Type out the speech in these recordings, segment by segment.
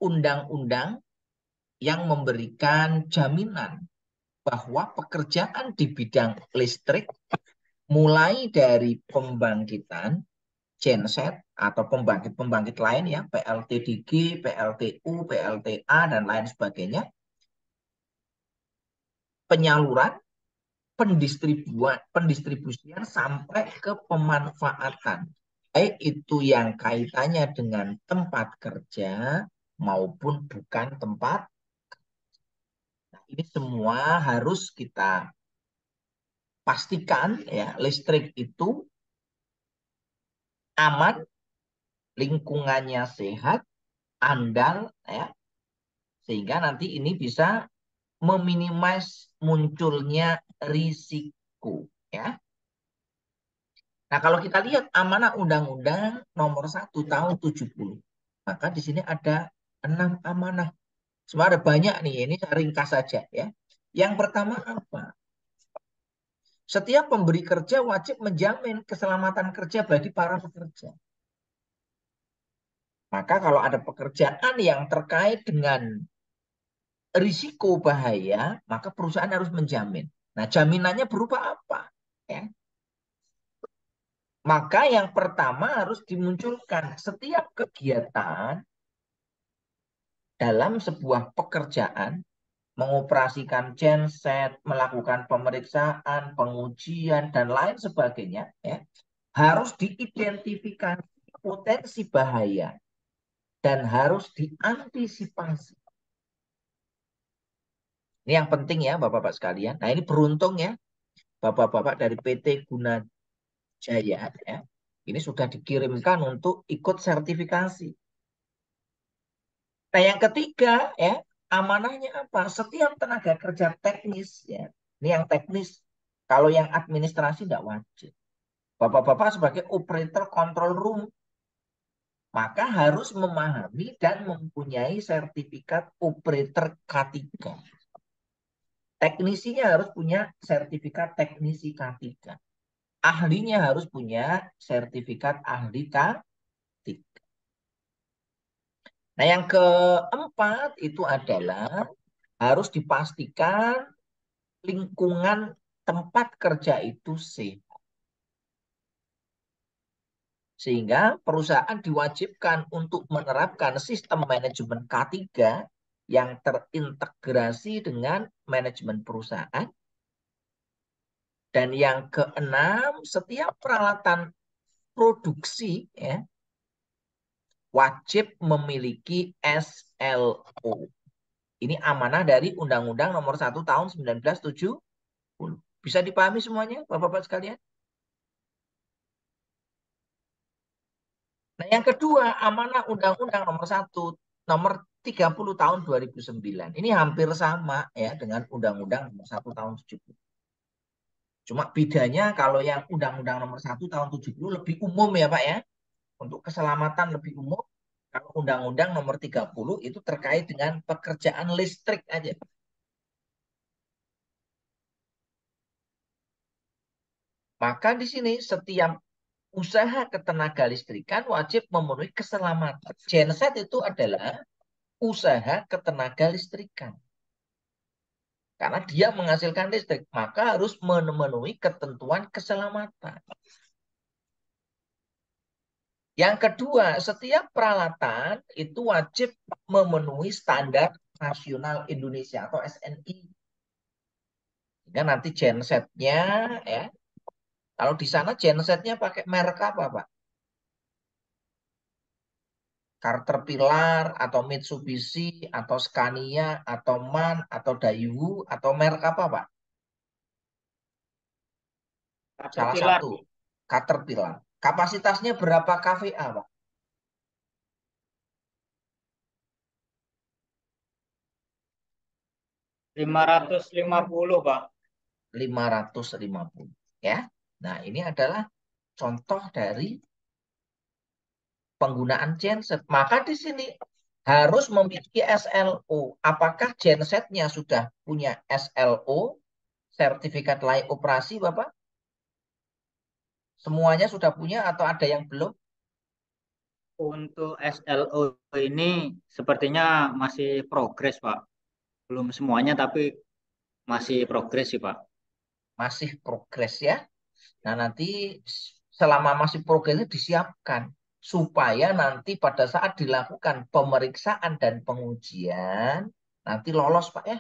undang-undang yang memberikan jaminan bahwa pekerjaan di bidang listrik mulai dari pembangkitan genset atau pembangkit-pembangkit lain ya, PLTDG, PLTU, PLTA, dan lain sebagainya, penyaluran, pendistribusian sampai ke pemanfaatan. Baik itu yang kaitannya dengan tempat kerja maupun bukan tempat. Nah, ini semua harus kita pastikan ya, listrik itu aman, lingkungannya sehat, andal ya, sehingga nanti ini bisa meminimais munculnya risiko ya. Nah, kalau kita lihat amanah Undang-Undang Nomor 1 Tahun 70, maka di sini ada 6 amanah. Sebenarnya banyak nih, ini saya ringkas saja ya. Yang pertama apa? Setiap pemberi kerja wajib menjamin keselamatan kerja bagi para pekerja. Maka kalau ada pekerjaan yang terkait dengan risiko bahaya, maka perusahaan harus menjamin. Nah, jaminannya berupa apa? Ya. Maka yang pertama harus dimunculkan setiap kegiatan dalam sebuah pekerjaan, mengoperasikan genset, melakukan pemeriksaan, pengujian, dan lain sebagainya, ya, harus diidentifikasi potensi bahaya dan harus diantisipasi. Ini yang penting ya, Bapak-Bapak sekalian. Nah, ini beruntung ya, Bapak-Bapak dari PT Guna Jaya, ya, ini sudah dikirimkan untuk ikut sertifikasi. Nah, yang ketiga ya, amanahnya apa? Setiap tenaga kerja teknis ya. Ini yang teknis. Kalau yang administrasi tidak wajib. Bapak-bapak sebagai operator control room maka harus memahami dan mempunyai sertifikat operator K3. Teknisinya harus punya sertifikat teknisi K3. Ahlinya harus punya sertifikat ahli K3. Nah, yang keempat itu adalah harus dipastikan lingkungan tempat kerja itu sehat. Sehingga perusahaan diwajibkan untuk menerapkan sistem manajemen K3 yang terintegrasi dengan manajemen perusahaan. Dan yang keenam, setiap peralatan produksi ya, wajib memiliki SLO. Ini amanah dari Undang-Undang Nomor 1 Tahun 1970. Bisa dipahami semuanya, Bapak-Bapak sekalian? Nah, yang kedua, amanah Undang-Undang Nomor 30 Tahun 2009. Ini hampir sama ya dengan Undang-Undang Nomor 1 Tahun 70. Cuma bedanya kalau yang Undang-Undang Nomor 1 Tahun 70 lebih umum ya Pak ya. Untuk keselamatan lebih umum. Kalau Undang-Undang Nomor 30 itu terkait dengan pekerjaan listrik aja. Maka di sini setiap usaha ketenaga listrikan wajib memenuhi keselamatan. Genset itu adalah usaha ketenaga listrikan. Karena dia menghasilkan listrik, maka harus memenuhi ketentuan keselamatan. Yang kedua, setiap peralatan itu wajib memenuhi standar nasional Indonesia atau SNI. Sehingga nanti gensetnya, ya, kalau di sana gensetnya pakai merek apa, Pak? Caterpillar atau Mitsubishi atau Scania atau MAN atau Daewoo atau merek apa, Pak? Salah Caterpillar satu, Caterpillar. Kapasitasnya berapa kVA, Pak? 550, Pak. 550 ya. Nah, ini adalah contoh dari penggunaan genset. Maka di sini harus memiliki SLO. Apakah gensetnya sudah punya SLO, sertifikat layak operasi, Bapak? Semuanya sudah punya atau ada yang belum? Untuk SLO ini sepertinya masih progres, Pak. Belum semuanya, tapi masih progres sih, Pak. Masih progres ya. Nah, nanti selama masih progresnya disiapkan supaya nanti pada saat dilakukan pemeriksaan dan pengujian nanti lolos, Pak ya.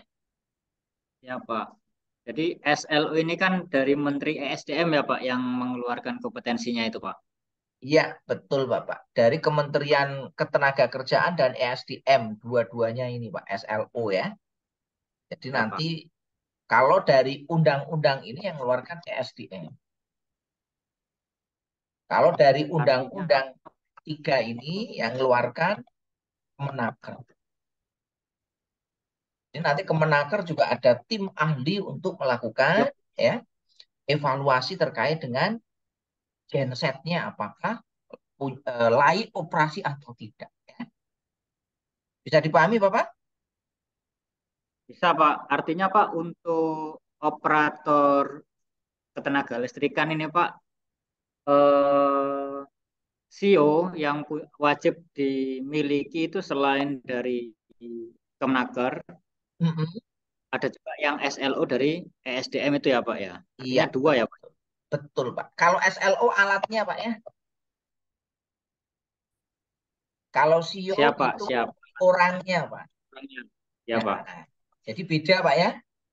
Ya, Pak. Jadi SLO ini kan dari Menteri ESDM ya, Pak, yang mengeluarkan kompetensinya itu, Pak. Iya, betul Bapak. Dari Kementerian Ketenagakerjaan dan ESDM, dua-duanya ini Pak, SLO ya. Jadi Ya, nanti Pak. kalau dari undang-undang ini yang mengeluarkan ESDM. Kalau dari Artinya, Undang-Undang 3 ini yang mengeluarkan Kemenaker. Jadi nanti Kemenaker juga ada tim ahli untuk melakukan ya, ya evaluasi terkait dengan gensetnya apakah layak operasi atau tidak. Ya. Bisa dipahami Bapak? bisa, Pak. Artinya, Pak, untuk operator ketenaga listrikan ini, Pak, eh, SIO yang wajib dimiliki itu selain dari Kemenaker, Mm-mm. ada juga yang SLO dari ESDM itu ya, Pak ya. Iya, Artinya dua ya, Pak. betul, Pak. Kalau SLO alatnya, Pak ya. Kalau CEO Siapa? itu Siapa orangnya, Pak. orangnya? Ya, Ya. Pak. Jadi beda, Pak ya.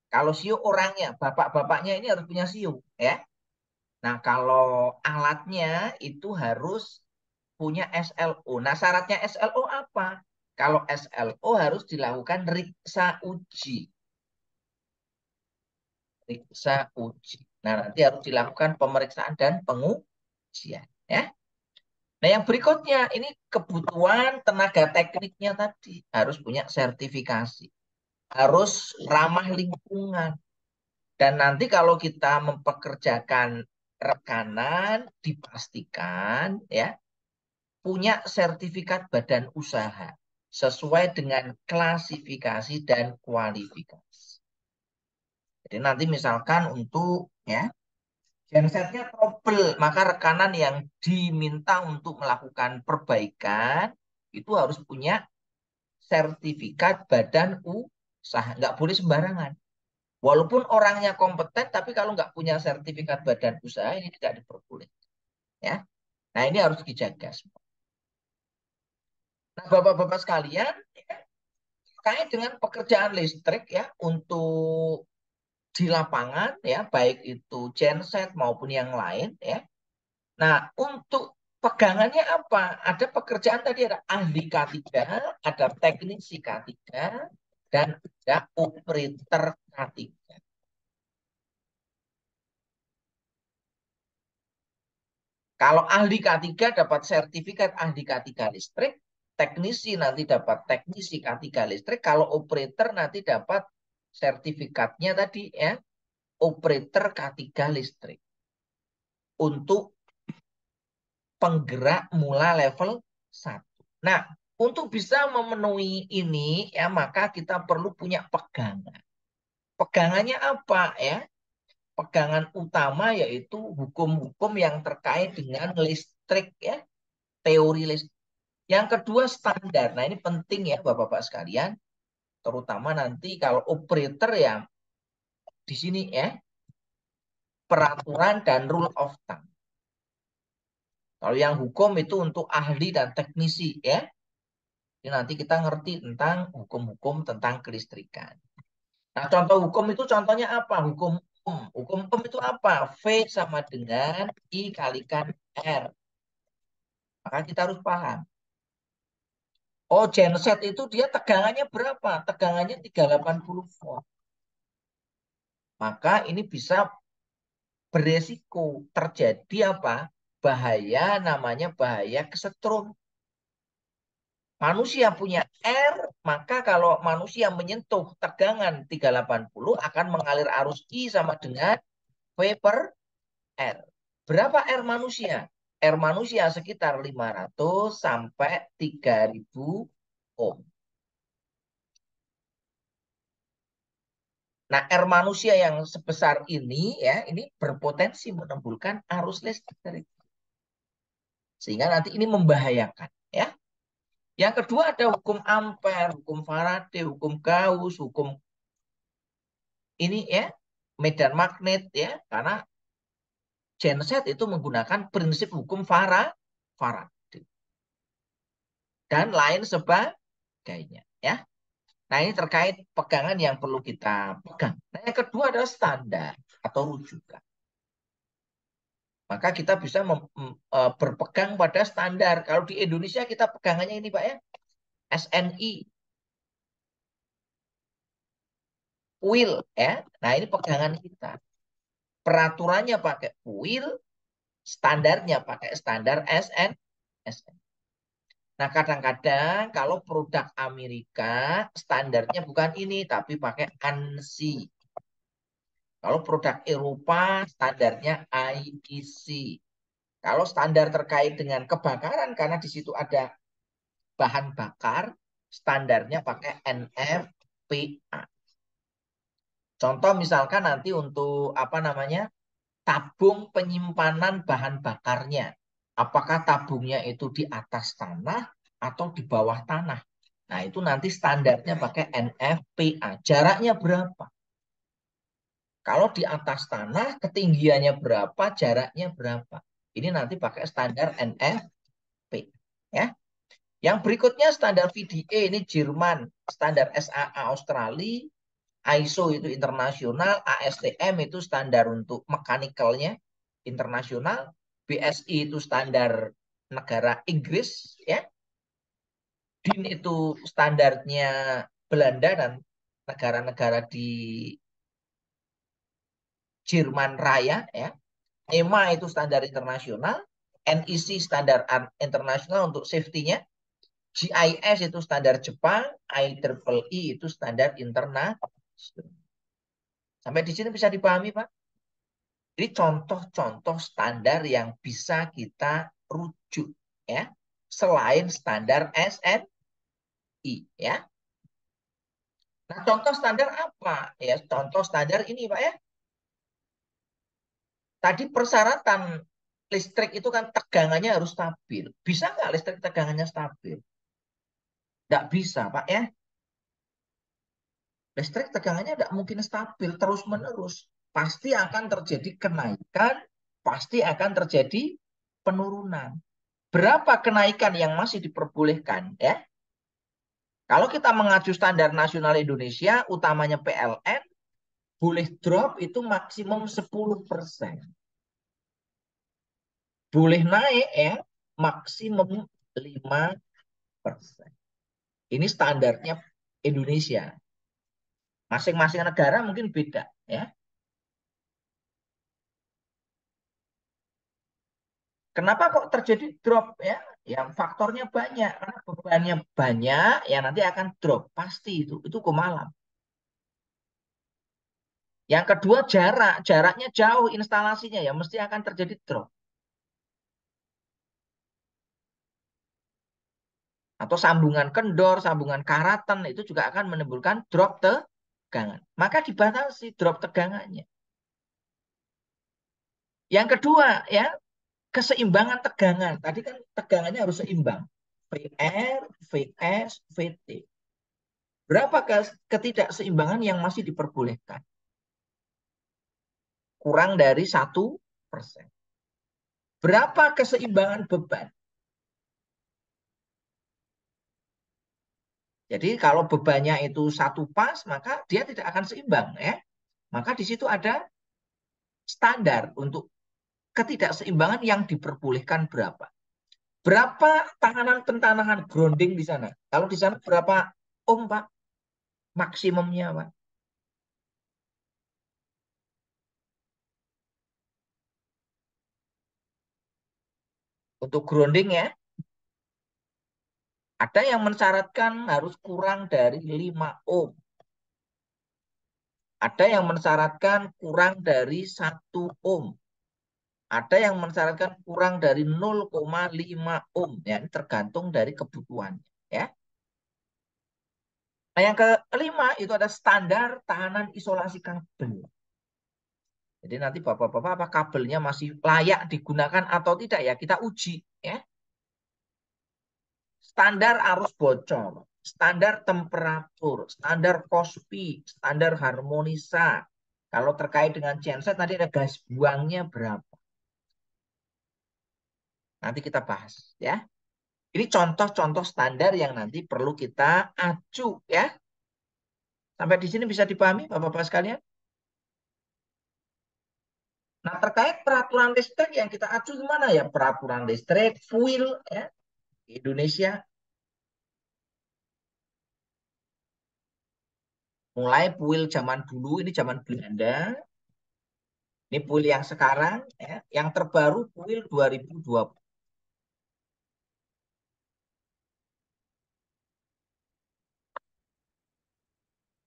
Kalau CEO orangnya, bapak-bapaknya ini harus punya CEO, ya. Nah, kalau alatnya itu harus punya SLO. Nah, syaratnya SLO apa? Kalau SLO harus dilakukan riksa uji. Riksa uji. Nah, nanti harus dilakukan pemeriksaan dan pengujian, ya. Nah, yang berikutnya ini kebutuhan tenaga tekniknya tadi harus punya sertifikasi, harus ramah lingkungan. Dan nanti kalau kita mempekerjakan rekanan dipastikan ya punya sertifikat badan usaha sesuai dengan klasifikasi dan kualifikasi. Jadi nanti misalkan untuk ya gensetnya trouble, maka rekanan yang diminta untuk melakukan perbaikan itu harus punya sertifikat badan usaha. Nggak boleh sembarangan. Walaupun orangnya kompeten, tapi kalau nggak punya sertifikat badan usaha, ini tidak diperbolehkan. Ya. Nah, ini harus dijaga semua. Nah, Bapak-Bapak sekalian, ya, terkait dengan pekerjaan listrik ya, untuk di lapangan, ya, baik itu genset maupun yang lain, ya. Nah, untuk pegangannya apa? Ada pekerjaan tadi ada ahli K3, ada teknisi K3, dan ada operator K3. Kalau ahli K3 dapat sertifikat ahli K3 listrik, teknisi nanti dapat teknisi K3 listrik, kalau operator nanti dapat sertifikatnya tadi ya, operator K3 listrik untuk penggerak mula level 1. Nah, untuk bisa memenuhi ini ya maka kita perlu punya pegangan. Pegangannya apa ya? Pegangan utama yaitu hukum-hukum yang terkait dengan listrik ya, teori listrik. Yang kedua standar. Nah, ini penting ya Bapak-bapak sekalian, terutama nanti kalau operator yang di sini ya, peraturan dan rule of thumb. Kalau yang hukum itu untuk ahli dan teknisi ya. Ini nanti kita ngerti tentang hukum-hukum tentang kelistrikan. Nah, contoh hukum itu contohnya apa? Hukum umum. Hukum umum itu apa? V sama dengan I kalikan R. Maka kita harus paham. Oh, genset itu dia tegangannya berapa? Tegangannya 380 volt. Maka ini bisa beresiko terjadi apa? Bahaya namanya bahaya kesetrum. Manusia punya R, maka kalau manusia menyentuh tegangan 380 akan mengalir arus I sama dengan V per R. Berapa R manusia? R manusia sekitar 500 sampai 3000 ohm. Nah, R manusia yang sebesar ini ya, ini berpotensi menimbulkan arus listrik. Sehingga nanti ini membahayakan. ya. Yang kedua ada hukum Ampere, hukum Faraday, hukum Gauss, hukum ini ya, medan magnet ya, karena genset itu menggunakan prinsip hukum Faraday dan lain sebagainya ya. Nah, ini terkait pegangan yang perlu kita pegang. Nah, yang kedua adalah standar atau rujukan. Maka kita bisa berpegang pada standar. Kalau di Indonesia kita pegangannya ini Pak ya, SNI, UIL ya. Nah, ini pegangan kita. Peraturannya pakai UIL, standarnya pakai standar SN. Nah, kadang-kadang kalau produk Amerika standarnya bukan ini tapi pakai ANSI. Kalau produk Eropa standarnya IEC. Kalau standar terkait dengan kebakaran karena di situ ada bahan bakar, standarnya pakai NFPA. Contoh misalkan nanti untuk apa namanya? Tabung penyimpanan bahan bakarnya. Apakah tabungnya itu di atas tanah atau di bawah tanah? Nah, itu nanti standarnya pakai NFPA. Jaraknya berapa? Kalau di atas tanah, ketinggiannya berapa, jaraknya berapa? Ini nanti pakai standar NFPA. Ya. Yang berikutnya standar VDA, ini Jerman. Standar SAA Australia, ISO itu internasional, ASTM itu standar untuk mechanical-nya internasional, BSI itu standar negara Inggris, ya. DIN itu standarnya Belanda dan negara-negara di Jerman Raya, ya. EMA itu standar internasional, NEC standar internasional untuk safety-nya, GIS itu standar Jepang, IEEE itu standar internasional. Sampai di sini bisa dipahami, Pak? Jadi contoh-contoh standar yang bisa kita rujuk ya, selain standar SNI ya. Nah, contoh standar apa? Ya, contoh standar ini, Pak ya. Tadi persyaratan listrik itu kan tegangannya harus stabil. Bisa nggak listrik tegangannya stabil? Nggak bisa, Pak ya. Listrik tegangannya tidak mungkin stabil terus-menerus. Pasti akan terjadi kenaikan, pasti akan terjadi penurunan. Berapa kenaikan yang masih diperbolehkan ya? Kalau kita mengacu standar nasional Indonesia, utamanya PLN, boleh drop itu maksimum 10%. Boleh naik ya, maksimum 5%. Ini standarnya Indonesia. Masing-masing negara mungkin beda ya. Kenapa kok terjadi drop ya? Yang faktornya banyak, karena bebannya banyak, ya nanti akan drop pasti itu hukum alam. Yang kedua jaraknya jauh instalasinya ya mesti akan terjadi drop. Atau sambungan kendor, sambungan karatan itu juga akan menimbulkan drop tegangan. Maka dibatasi drop tegangannya. Yang kedua ya keseimbangan tegangan. Tadi kan tegangannya harus seimbang. VR, VS, VT. Berapa ketidakseimbangan yang masih diperbolehkan? Kurang dari 1%. Berapa keseimbangan beban? Jadi kalau bebannya itu satu pas, maka dia tidak akan seimbang ya. Maka di situ ada standar untuk ketidakseimbangan yang diperbolehkan berapa. Berapa tekanan pentanahan grounding di sana? Kalau di sana berapa ohm, Pak? Maksimumnya, Pak. Untuk grounding ya, ada yang mensyaratkan harus kurang dari 5 ohm. Ada yang mensyaratkan kurang dari 1 ohm. Ada yang mensyaratkan kurang dari 0,5 ohm. Ya, ini tergantung dari kebutuhan. Ya. Nah, yang kelima itu ada standar tahanan isolasi kabel. Jadi nanti Bapak-Bapak apa kabelnya masih layak digunakan atau tidak ya kita uji. Ya. Standar arus bocor, standar temperatur, standar KOSPI, standar harmonisa. Kalau terkait dengan genset nanti ada gas buangnya berapa. Nanti kita bahas ya. Ini contoh-contoh standar yang nanti perlu kita acu ya. Sampai di sini bisa dipahami Bapak-Bapak sekalian? Nah, terkait peraturan listrik yang kita acu gimana ya? Peraturan listrik, fuel ya, di Indonesia. Mulai fuel zaman dulu, ini zaman Belanda. Ini fuel yang sekarang, ya. Yang terbaru fuel 2020.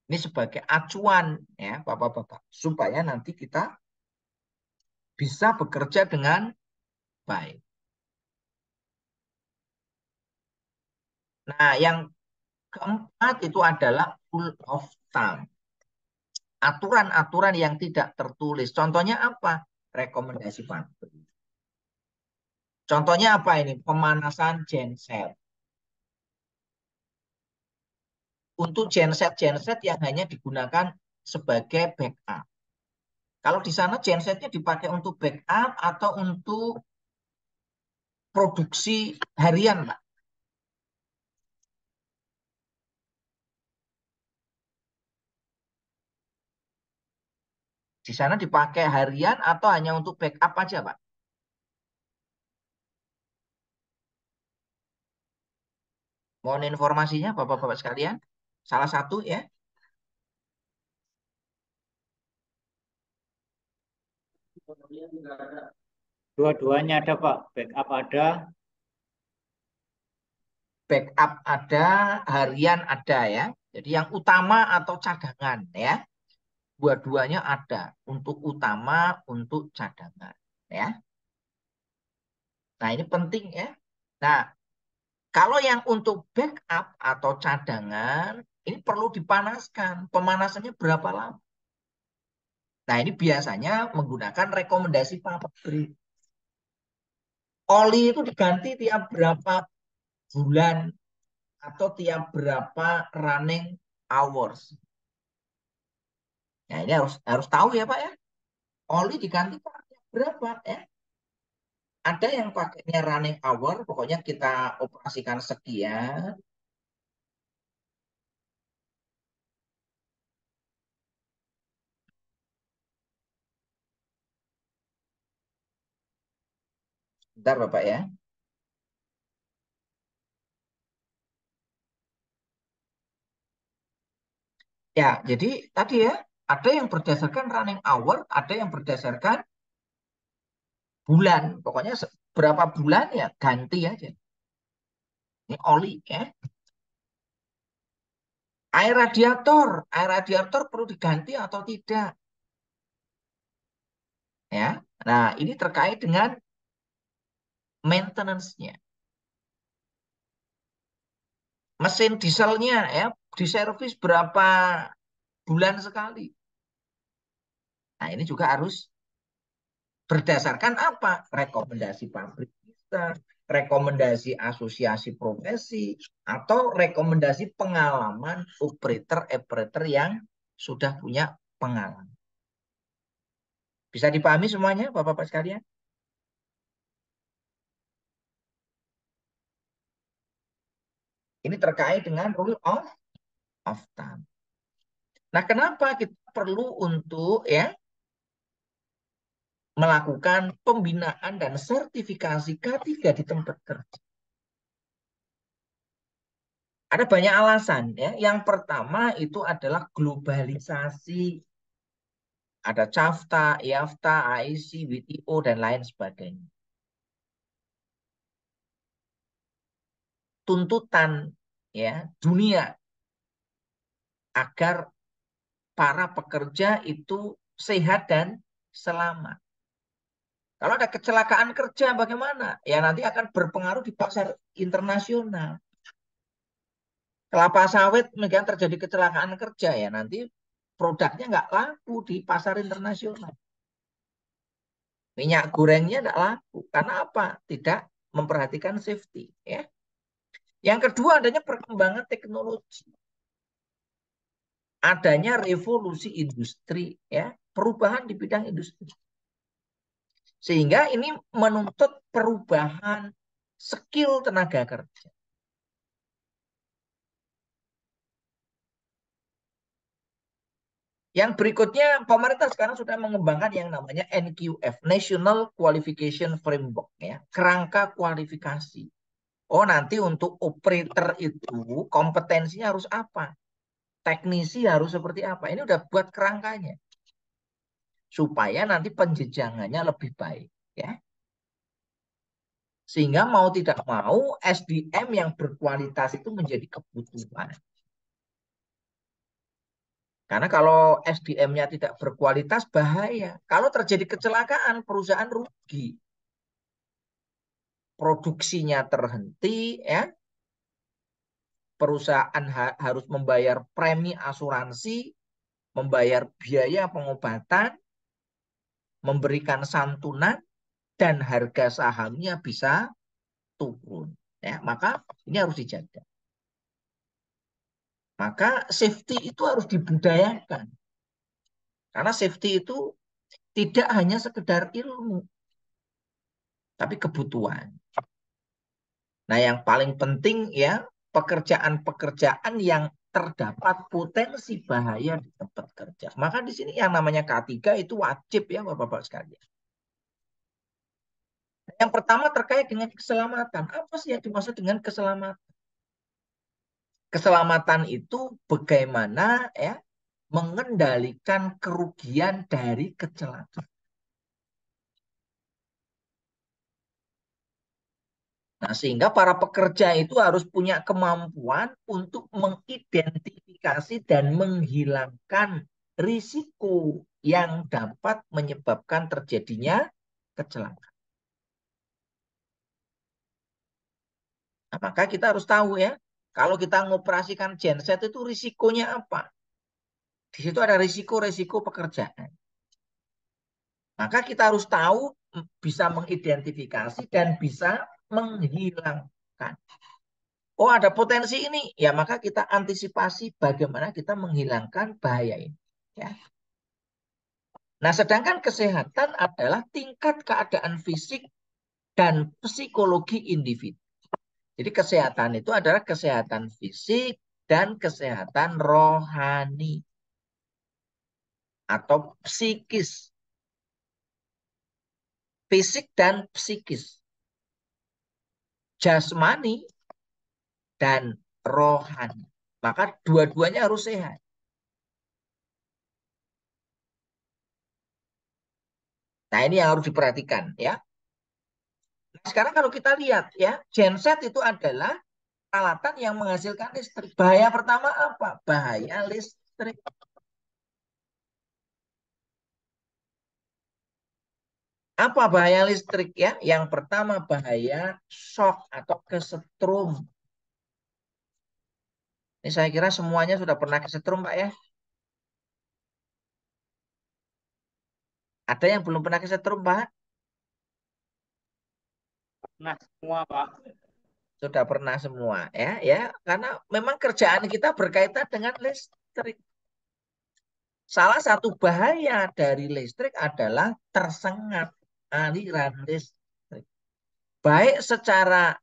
Ini sebagai acuan ya Bapak-Bapak. Supaya nanti kita bisa bekerja dengan baik. Nah, yang keempat itu adalah rule of thumb. Aturan-aturan yang tidak tertulis. Contohnya apa? Rekomendasi pabrik. Contohnya apa ini? Pemanasan genset. Untuk genset-genset yang hanya digunakan sebagai backup. Kalau di sana gensetnya dipakai untuk backup atau untuk produksi harian, Pak? Di sana dipakai harian atau hanya untuk backup aja, Pak? Mohon informasinya, Bapak-Bapak sekalian. Salah satu ya. Dua-duanya ada Pak, backup ada. Backup ada, harian ada ya. Jadi yang utama atau cadangan ya. Dua-duanya ada. Untuk utama, untuk cadangan ya. Nah, ini penting ya. Nah, kalau yang untuk backup atau cadangan, ini perlu dipanaskan. Pemanasannya berapa lama? Nah, ini biasanya menggunakan rekomendasi pabrik. Oli itu diganti tiap berapa bulan atau tiap berapa running hours. Nah, ini harus harus tahu ya, Pak ya. Oli diganti tiap berapa ya? Ada yang pakainya running hour, pokoknya kita operasikan sekian. Bentar, Bapak ya. Ya, jadi tadi ya, ada yang berdasarkan running hour, ada yang berdasarkan bulan. Pokoknya berapa bulan ya ganti aja. Ini oli ya. Air radiator perlu diganti atau tidak? Ya. Nah, ini terkait dengan maintenance-nya. Mesin dieselnya ya, diservis berapa bulan sekali. Nah, ini juga harus berdasarkan apa? Rekomendasi pabrik kita, rekomendasi asosiasi profesi, atau rekomendasi pengalaman operator-operator yang sudah punya pengalaman. Bisa dipahami semuanya, Bapak-Bapak sekalian? Ini terkait dengan rule of thumb. Nah, kenapa kita perlu untuk ya melakukan pembinaan dan sertifikasi K3 di tempat kerja? Ada banyak alasan ya. Yang pertama itu adalah globalisasi. Ada CAFTA, IAFTA, AIC, WTO dan lain sebagainya. Tuntutan ya dunia agar para pekerja itu sehat dan selamat. Kalau ada kecelakaan kerja bagaimana? Ya nanti akan berpengaruh di pasar internasional. Kelapa sawit mungkin terjadi kecelakaan kerja ya nanti produknya nggak laku di pasar internasional. Minyak gorengnya nggak laku karena apa? Tidak memperhatikan safety ya. Yang kedua adanya perkembangan teknologi, adanya revolusi industri, ya, perubahan di bidang industri. Sehingga ini menuntut perubahan skill tenaga kerja. Yang berikutnya, pemerintah sekarang sudah mengembangkan yang namanya NQF, National Qualification Framework, ya, kerangka kualifikasi. Oh, nanti untuk operator itu kompetensinya harus apa? Teknisi harus seperti apa? Ini udah buat kerangkanya supaya nanti penjejangannya lebih baik, ya. Sehingga mau tidak mau SDM yang berkualitas itu menjadi kebutuhan. Karena kalau SDM-nya tidak berkualitas bahaya. Kalau terjadi kecelakaan, perusahaan rugi. Produksinya terhenti, ya. Perusahaan harus membayar premi asuransi, membayar biaya pengobatan, memberikan santunan, dan harga sahamnya bisa turun. Ya, maka ini harus dijaga. Maka safety itu harus dibudayakan. Karena safety itu tidak hanya sekedar ilmu, tapi kebutuhan. Nah, yang paling penting ya, pekerjaan-pekerjaan yang terdapat potensi bahaya di tempat kerja. Maka di sini yang namanya K3 itu wajib ya Bapak-Bapak sekalian. Yang pertama terkait dengan keselamatan. Apa sih yang dimaksud dengan keselamatan? Keselamatan itu bagaimana ya mengendalikan kerugian dari kecelakaan. Nah, sehingga para pekerja itu harus punya kemampuan untuk mengidentifikasi dan menghilangkan risiko yang dapat menyebabkan terjadinya kecelakaan. Nah, maka kita harus tahu ya, kalau kita mengoperasikan genset itu risikonya apa? Di situ ada risiko-risiko pekerjaan. Maka kita harus tahu, bisa mengidentifikasi dan bisa menghilangkan. Oh, ada potensi ini, ya maka kita antisipasi bagaimana kita menghilangkan bahaya ini. Ya. Nah, sedangkan kesehatan adalah tingkat keadaan fisik dan psikologi individu. Jadi kesehatan itu adalah kesehatan fisik dan kesehatan rohani atau psikis. Fisik dan psikis. Jasmani dan rohani. Maka dua-duanya harus sehat. Nah, ini yang harus diperhatikan ya. Nah, sekarang kalau kita lihat ya, genset itu adalah peralatan yang menghasilkan listrik. Bahaya pertama apa? Bahaya listrik. Apa bahaya listrik ya? Yang pertama bahaya shock atau kesetrum. Ini saya kira semuanya sudah pernah kesetrum, Pak ya. Ada yang belum pernah kesetrum, Pak? Nah, semua Pak. Sudah pernah semua ya, ya. Karena memang kerjaan kita berkaitan dengan listrik. Salah satu bahaya dari listrik adalah tersengat aliran listrik. Baik secara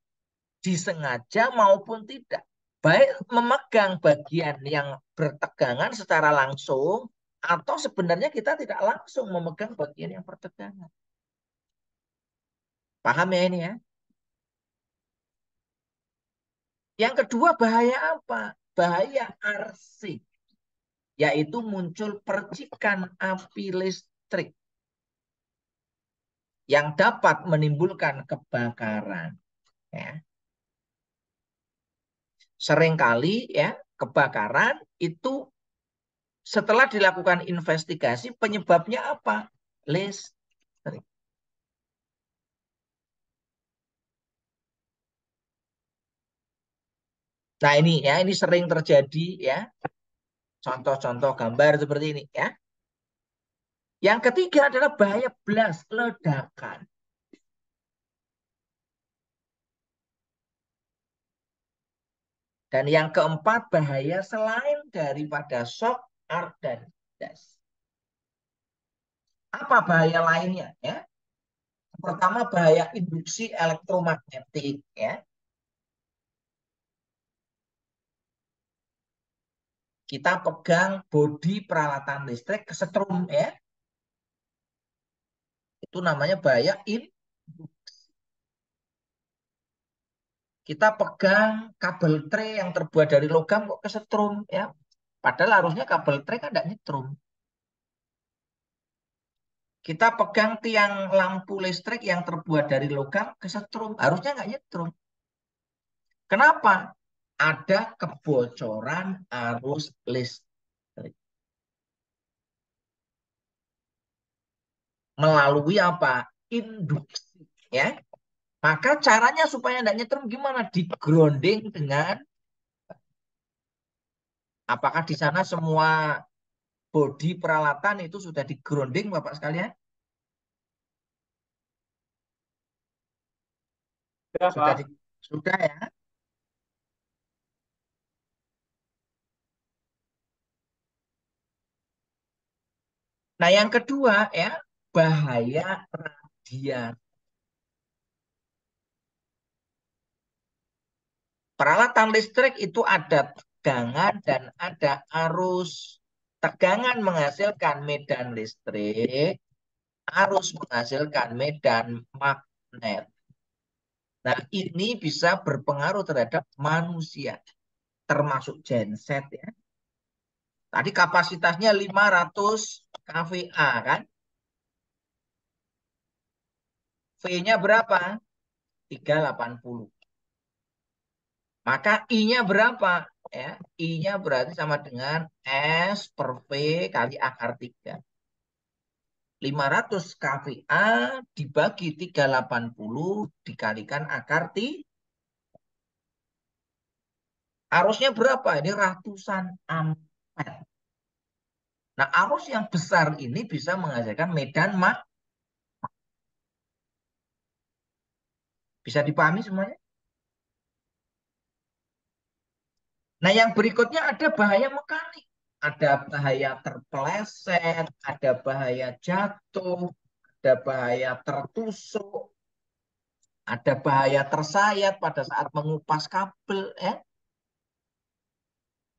disengaja maupun tidak. Baik memegang bagian yang bertegangan secara langsung atau sebenarnya kita tidak langsung memegang bagian yang bertegangan. Paham ya ini ya? Yang kedua bahaya apa? Bahaya arsik, yaitu muncul percikan api listrik yang dapat menimbulkan kebakaran. Ya. Seringkali ya kebakaran itu setelah dilakukan investigasi penyebabnya apa? Listrik. Nah ini ya, ini sering terjadi ya. Contoh-contoh gambar seperti ini ya. Yang ketiga adalah bahaya blast, ledakan. Dan yang keempat, bahaya selain daripada shock, arc, dan gas. Apa bahaya lainnya? Ya? Pertama, bahaya induksi elektromagnetik. Ya. Kita pegang bodi peralatan listrik kesetrum. Ya. Itu namanya bahaya induksi. Kita pegang kabel tray yang terbuat dari logam kok kesetrum. Ya. Padahal harusnya kabel tray kan tidak nyetrum. Kita pegang tiang lampu listrik yang terbuat dari logam kesetrum. Harusnya nggak nyetrum. Kenapa? Ada kebocoran arus listrik. Melalui apa? Induksi. Ya. Maka caranya supaya tidak nyetrum gimana? Di-grounding dengan, apakah di sana semua bodi peralatan itu sudah di-grounding Bapak sekalian? Ya, Sudah Pak. sudah ya. Nah, yang kedua ya, bahaya radiasi. Peralatan listrik itu ada tegangan dan ada arus. Tegangan menghasilkan medan listrik, arus menghasilkan medan magnet. Nah, ini bisa berpengaruh terhadap manusia, termasuk genset ya. Tadi kapasitasnya 500 kVA kan? V-nya berapa? 380. Maka I-nya berapa? Ya, I-nya berarti sama dengan S per V kali akar 3. 500 kVA dibagi 380 dikalikan akar 3. Arusnya berapa? Ini ratusan ampere. Nah, arus yang besar ini bisa menghasilkan medan magnet. Bisa dipahami semuanya? Nah, yang berikutnya ada bahaya mekanik. Ada bahaya terpeleset, ada bahaya jatuh, ada bahaya tertusuk, ada bahaya tersayat pada saat mengupas kabel, ya.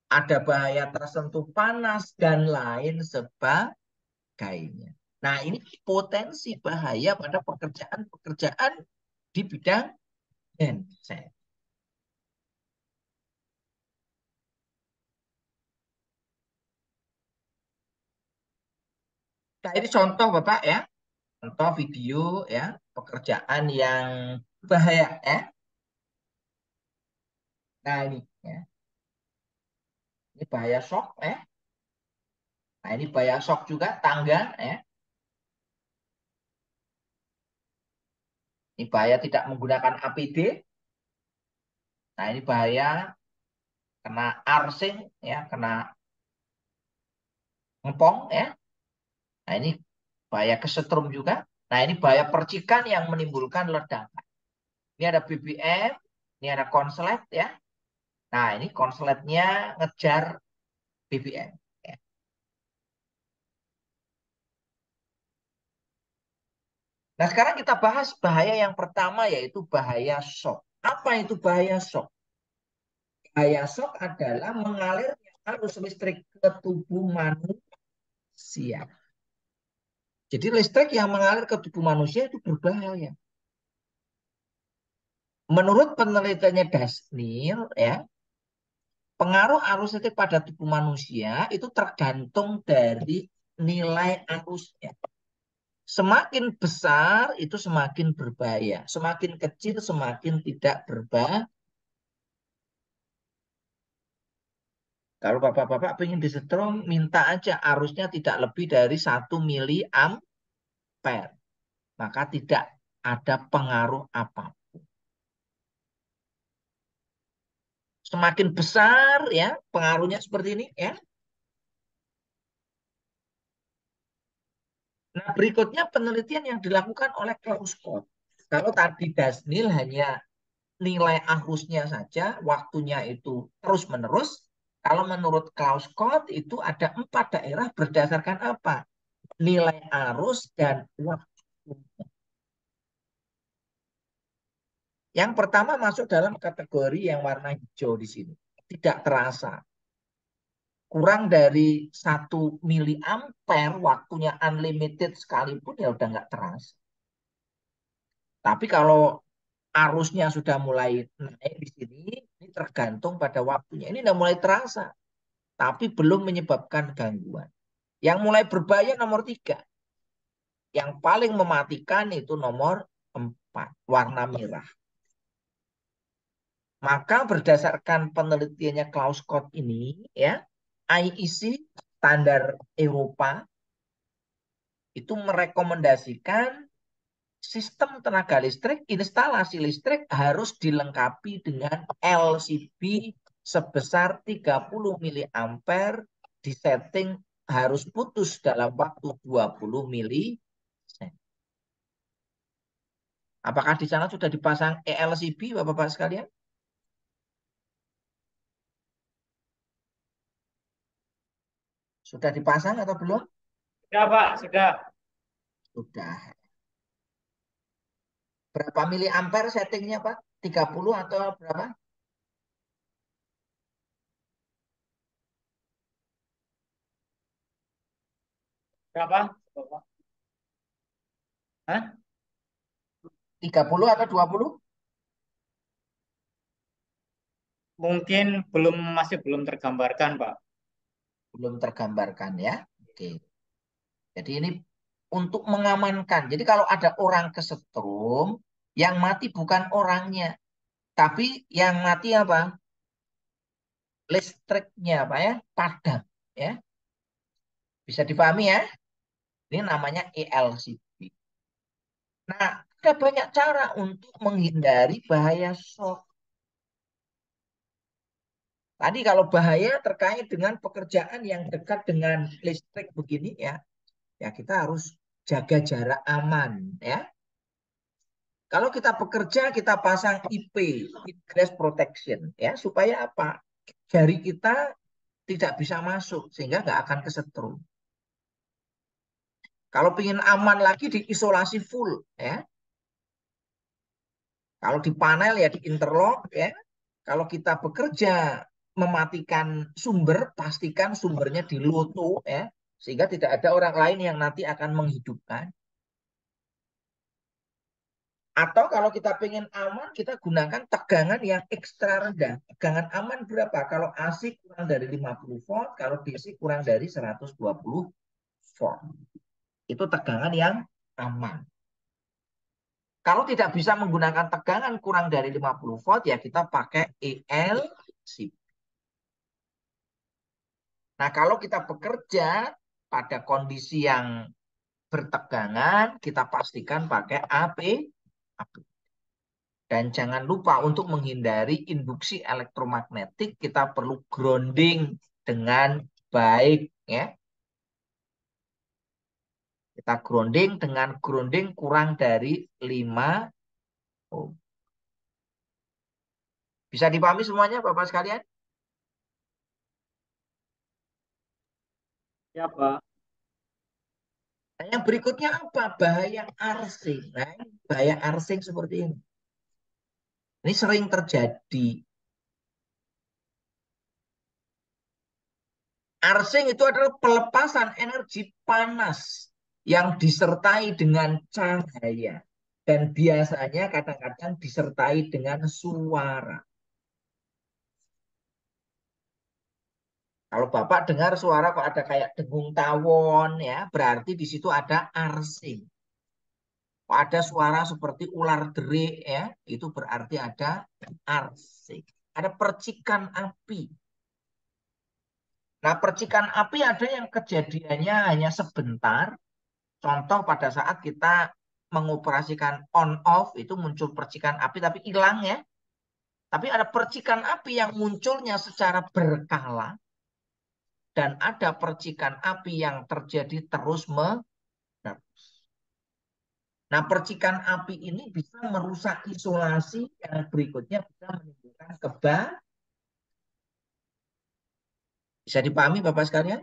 Ada bahaya tersentuh panas, dan lain sebagainya. Nah, ini potensi bahaya pada pekerjaan-pekerjaan di bidang genset. Nah, ini contoh Bapak ya, contoh video ya, pekerjaan yang bahaya ya. Nah, ini bahaya shock ya. Nah, ini bahaya shock juga tangga ya. Ini bahaya tidak menggunakan APD. Nah, ini bahaya kena arcing ya, kena ngepong ya. Nah, ini bahaya kesetrum juga. Nah, ini bahaya percikan yang menimbulkan ledakan. Ini ada BBM, ini ada konslet ya. Nah, ini konsletnya ngejar BBM. Ya. Nah, sekarang kita bahas bahaya yang pertama yaitu bahaya shock. Apa itu bahaya shock? Bahaya shock adalah mengalirnya arus listrik ke tubuh manusia. Jadi listrik yang mengalir ke tubuh manusia itu berbahaya. Menurut penelitiannya Dasnil, ya, pengaruh arus listrik pada tubuh manusia itu tergantung dari nilai arusnya. Semakin besar itu semakin berbahaya. Semakin kecil semakin tidak berbahaya. Kalau bapak-bapak ingin disetrum, minta aja arusnya tidak lebih dari 1 miliampere. Maka tidak ada pengaruh apa. Semakin besar ya pengaruhnya seperti ini ya. Nah, berikutnya penelitian yang dilakukan oleh Klaus Scott. Kalau tadi Dasnil hanya nilai arusnya saja, waktunya itu terus-menerus. Kalau menurut Klaus Scott itu ada 4 daerah berdasarkan apa? Nilai arus dan waktu. Yang pertama masuk dalam kategori yang warna hijau di sini. Tidak terasa. Kurang dari 1 miliampere waktunya unlimited sekalipun ya udah nggak terasa. Tapi kalau arusnya sudah mulai naik di sini, ini tergantung pada waktunya. Ini udah mulai terasa, tapi belum menyebabkan gangguan. Yang mulai berbahaya nomor 3. Yang paling mematikan itu nomor 4, warna merah. Maka berdasarkan penelitiannya Klaus Scott ini, ya, IEC standar Eropa itu merekomendasikan sistem tenaga listrik, instalasi listrik harus dilengkapi dengan LCB sebesar 30 miliampere, disetting harus putus dalam waktu 20 milisekund. Apakah di sana sudah dipasang ELCB, Bapak-Bapak sekalian? Sudah dipasang atau belum? Sudah, Pak, sudah. Sudah. Berapa miliampere settingnya, Pak? 30 atau berapa? Berapa? Bapak? Hah? 30 atau 20? Mungkin masih belum tergambarkan, Pak. Belum tergambarkan ya. Oke. Jadi ini untuk mengamankan. Jadi kalau ada orang kesetrum, yang mati bukan orangnya, tapi yang mati apa? Listriknya apa ya? Padam ya. Bisa dipahami ya? Ini namanya ELCB. Nah, ada banyak cara untuk menghindari bahaya shock. Tadi kalau bahaya terkait dengan pekerjaan yang dekat dengan listrik begini ya, ya kita harus jaga jarak aman ya. Kalau kita bekerja, kita pasang IP, Ingress Protection, ya supaya apa? Jari kita tidak bisa masuk sehingga nggak akan kesetrum. Kalau ingin aman lagi diisolasi full, ya. Kalau di panel ya di interlock, ya. Kalau kita bekerja mematikan sumber, pastikan sumbernya di loto, ya, sehingga tidak ada orang lain yang nanti akan menghidupkan. Atau kalau kita pengen aman, kita gunakan tegangan yang ekstra rendah. Tegangan aman berapa? Kalau AC kurang dari 50 volt, kalau DC kurang dari 120 volt. Itu tegangan yang aman. Kalau tidak bisa menggunakan tegangan kurang dari 50 volt, ya kita pakai ELCB. Nah, kalau kita bekerja pada kondisi yang bertegangan, kita pastikan pakai AP. Dan jangan lupa untuk menghindari induksi elektromagnetik, kita perlu grounding dengan baik ya. Kita grounding dengan grounding kurang dari 5 ohm. Bisa dipahami semuanya Bapak sekalian? Ya, Pak. Nah, yang berikutnya apa? Bahaya arsing. Nah, bahaya arsing seperti ini. Ini sering terjadi. Arsing itu adalah pelepasan energi panas yang disertai dengan cahaya. Dan biasanya kadang-kadang disertai dengan suara. Kalau Bapak dengar suara kok ada kayak dengung tawon ya, berarti di situ ada arsing. Kok ada suara seperti ular derik ya, itu berarti ada arsing. Ada percikan api. Nah, percikan api ada yang kejadiannya hanya sebentar. Contoh pada saat kita mengoperasikan on off itu muncul percikan api tapi hilang ya. Tapi ada percikan api yang munculnya secara berkala dan ada percikan api yang terjadi terus menerus. Nah, percikan api ini bisa merusak isolasi yang berikutnya bisa menimbulkan kebakaran. Bisa dipahami Bapak sekalian?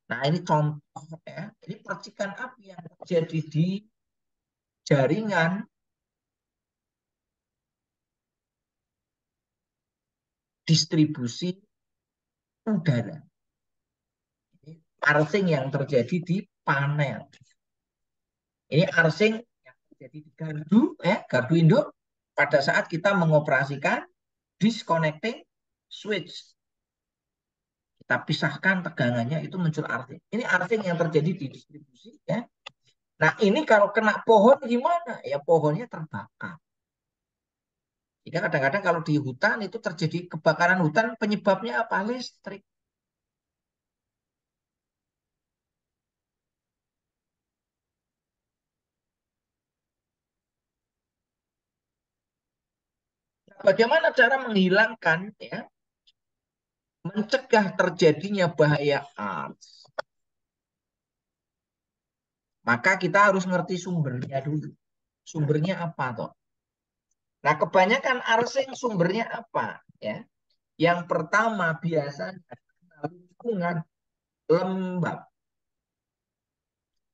Nah, ini contoh ya. Ini percikan api yang terjadi di jaringan distribusi udara. Ini parsing yang terjadi di panel. Ini parsing yang terjadi di gardu, ya, gardu induk pada saat kita mengoperasikan disconnecting switch. Kita pisahkan tegangannya itu muncul arcing. Ini arcing yang terjadi di distribusi, ya. Nah, ini kalau kena pohon gimana? Ya pohonnya terbakar. Jika kadang-kadang kalau di hutan itu terjadi kebakaran hutan, penyebabnya apa? Listrik. Bagaimana cara menghilangkan, ya, mencegah terjadinya bahaya arts? Maka kita harus ngerti sumbernya dulu. Sumbernya apa toh? Nah, kebanyakan arsing sumbernya apa? Ya, yang pertama biasanya lingkungan lembab.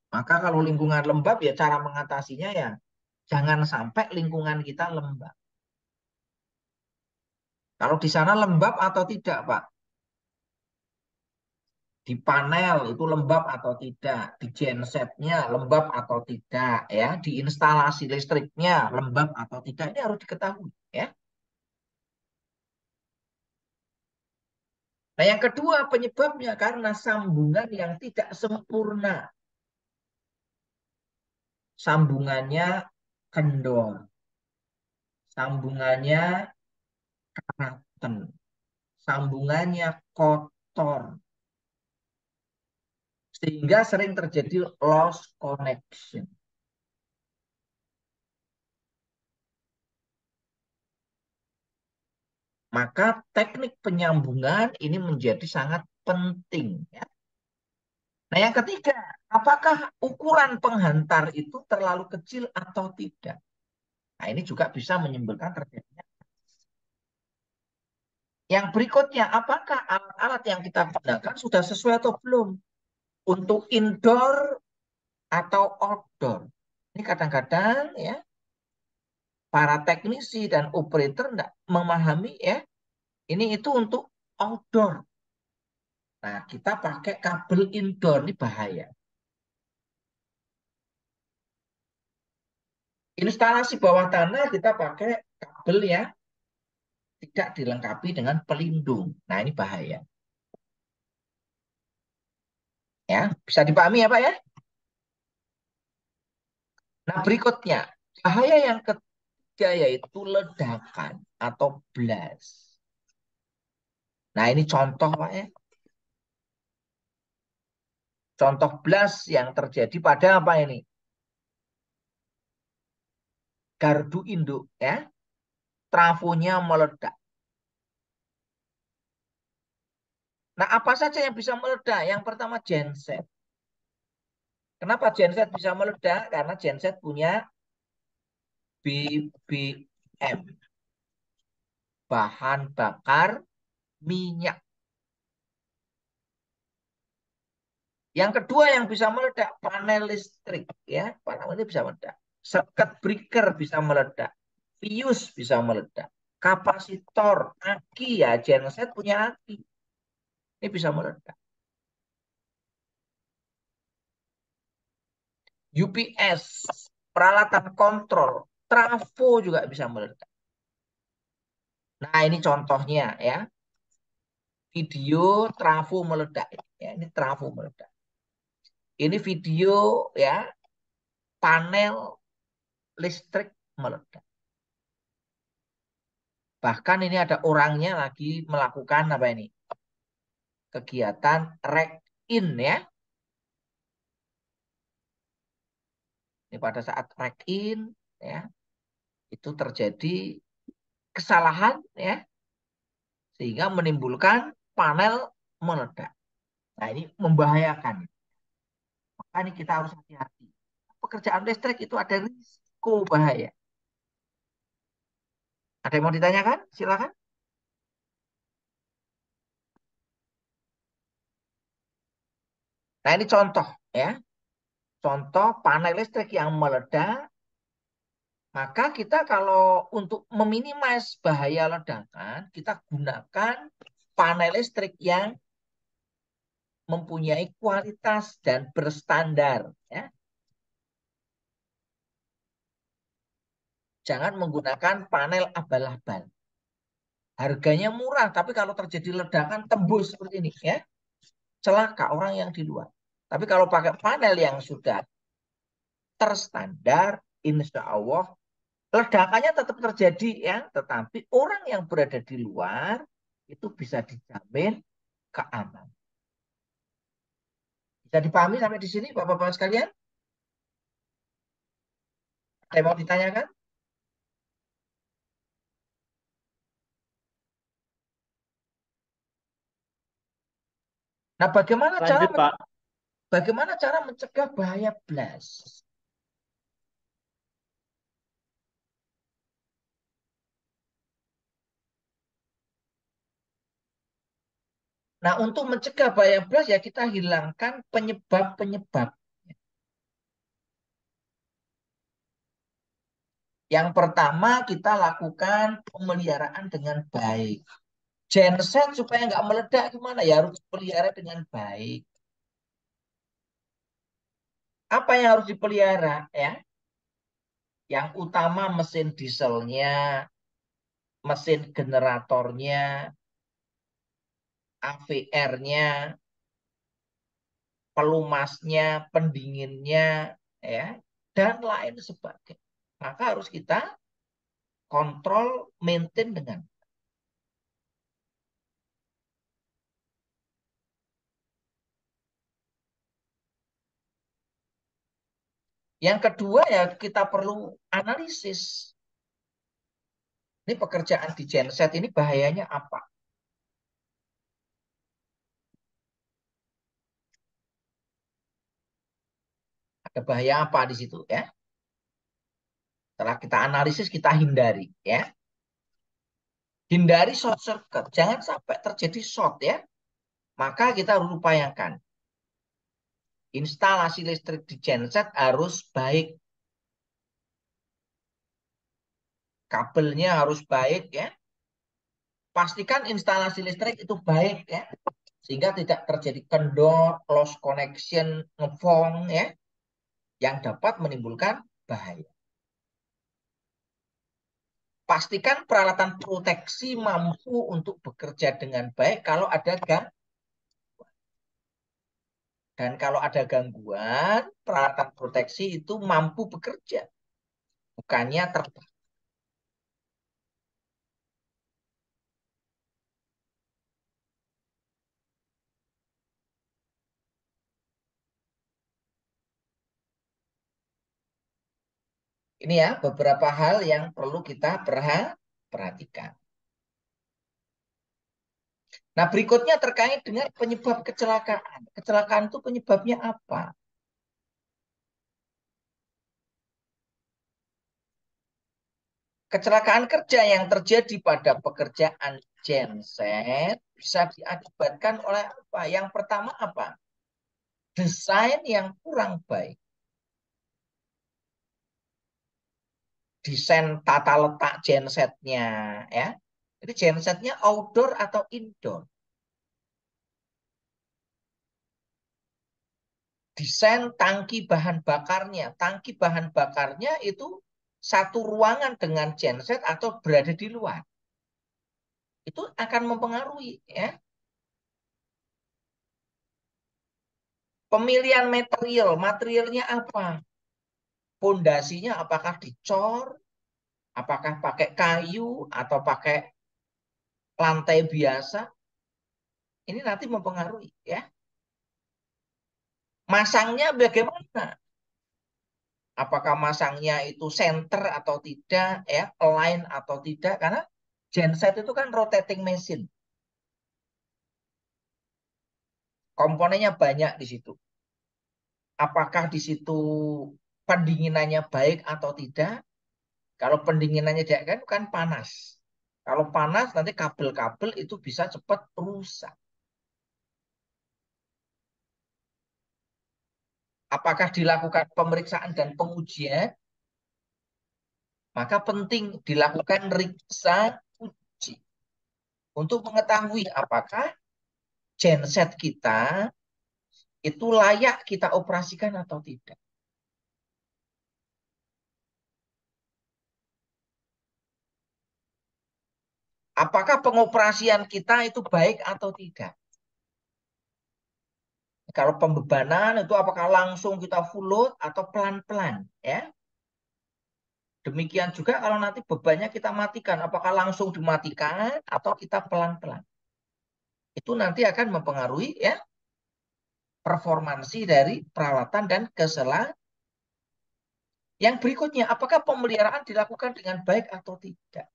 Maka kalau lingkungan lembab ya cara mengatasinya ya jangan sampai lingkungan kita lembab. Kalau di sana lembab atau tidak, Pak? Di panel itu lembab atau tidak? Di gensetnya lembab atau tidak? Ya, di instalasi listriknya lembab atau tidak? Ini harus diketahui, ya. Nah, yang kedua penyebabnya karena sambungan yang tidak sempurna. Sambungannya kendor, sambungannya keraten, sambungannya kotor, sehingga sering terjadi lost connection. Maka teknik penyambungan ini menjadi sangat penting. Ya. Nah, yang ketiga, apakah ukuran penghantar itu terlalu kecil atau tidak? Nah, ini juga bisa menimbulkan terjadinya. Yang berikutnya, apakah alat-alat yang kita gunakan sudah sesuai atau belum? Untuk indoor atau outdoor? Ini kadang-kadang ya para teknisi dan operator tidak memahami ya, ini itu untuk outdoor. Nah, kita pakai kabel indoor, ini bahaya. Instalasi bawah tanah kita pakai kabel ya tidak dilengkapi dengan pelindung. Nah, ini bahaya. Ya, bisa dipahami ya, Pak ya? Nah, berikutnya, bahaya yang ketiga yaitu ledakan atau blast. Nah, ini contoh, Pak ya. Contoh blast yang terjadi pada apa ini? Gardu induk ya, trafonya meledak. Nah, apa saja yang bisa meledak? Yang pertama genset. Kenapa genset bisa meledak? Karena genset punya BBM, bahan bakar minyak. Yang kedua yang bisa meledak panel listrik ya, panel ini bisa meledak. Circuit breaker bisa meledak, fuse bisa meledak, kapasitor, aki ya, genset punya aki, ini bisa meledak. UPS, peralatan kontrol, trafo juga bisa meledak. Nah, ini contohnya ya, video trafo meledak ya, ini trafo meledak. Ini video ya, panel listrik meledak. Bahkan ini ada orangnya lagi melakukan apa ini? Kegiatan rek in ya. Ini pada saat rek in ya, itu terjadi kesalahan ya sehingga menimbulkan panel meledak. Nah, ini membahayakan. Ini kita harus hati-hati. Pekerjaan listrik itu ada risiko bahaya. Ada yang mau ditanyakan? Silakan. Nah, ini contoh ya. Contoh panel listrik yang meledak, maka kita kalau untuk meminimais bahaya ledakan, kita gunakan panel listrik yang mempunyai kualitas dan berstandar ya. Jangan menggunakan panel abal-abal. Harganya murah, tapi kalau terjadi ledakan tembus seperti ini ya, celaka orang yang di luar. Tapi kalau pakai panel yang sudah terstandar, insya Allah ledakannya tetap terjadi ya, tetapi orang yang berada di luar itu bisa dijamin keamanan. Bisa dipahami sampai di sini, Bapak-bapak sekalian? Ada yang mau ditanyakan? Nah, Lanjut, Pak. bagaimana cara mencegah bahaya blast? Nah, untuk mencegah bahaya blast ya kita hilangkan penyebab-penyebab. Yang pertama kita lakukan pemeliharaan dengan baik. Genset supaya nggak meledak gimana ya harus dipelihara dengan baik. Apa yang harus dipelihara ya? Yang utama mesin dieselnya, mesin generatornya, AVR-nya, pelumasnya, pendinginnya, ya, dan lain sebagainya. Maka harus kita kontrol, maintain dengan. Yang kedua ya kita perlu analisis. Ini pekerjaan di genset ini bahayanya apa? Ada bahaya apa di situ ya? Setelah kita analisis, kita hindari ya. Hindari short circuit, jangan sampai terjadi short ya. Maka kita harus upayakan instalasi listrik di genset harus baik, kabelnya harus baik ya. Pastikan instalasi listrik itu baik ya, sehingga tidak terjadi kendor, lost connection, ngefong ya, yang dapat menimbulkan bahaya. Pastikan peralatan proteksi mampu untuk bekerja dengan baik kalau ada gangguan. Dan kalau ada gangguan, peralatan proteksi itu mampu bekerja, bukannya terbang. Ini ya beberapa hal yang perlu kita perhatikan. Nah, berikutnya terkait dengan penyebab kecelakaan. Kecelakaan itu penyebabnya apa? Kecelakaan kerja yang terjadi pada pekerjaan genset bisa diakibatkan oleh apa? Yang pertama apa? Desain yang kurang baik. Desain tata letak gensetnya ya. Jadi gensetnya outdoor atau indoor. Desain tangki bahan bakarnya. Tangki bahan bakarnya itu satu ruangan dengan genset atau berada di luar. Itu akan mempengaruhi ya. Pemilihan material, materialnya apa? Pondasinya apakah dicor, apakah pakai kayu atau pakai lantai biasa? Ini nanti mempengaruhi ya. Masangnya bagaimana? Apakah masangnya itu center atau tidak ya, align atau tidak? Karena genset itu kan rotating machine. Komponennya banyak di situ. apakah di situ pendinginannya baik atau tidak. Kalau pendinginannya tidak kan panas. Kalau panas nanti kabel-kabel itu bisa cepat rusak. Apakah dilakukan pemeriksaan dan pengujian? Maka penting dilakukan riksa uji untuk mengetahui apakah genset kita itu layak kita operasikan atau tidak. Apakah pengoperasian kita itu baik atau tidak. Kalau pembebanan itu apakah langsung kita full load atau pelan-pelan, ya. Demikian juga kalau nanti bebannya kita matikan, apakah langsung dimatikan atau kita pelan-pelan. Itu nanti akan mempengaruhi ya performansi dari peralatan dan keselamatan. Yang berikutnya, apakah pemeliharaan dilakukan dengan baik atau tidak?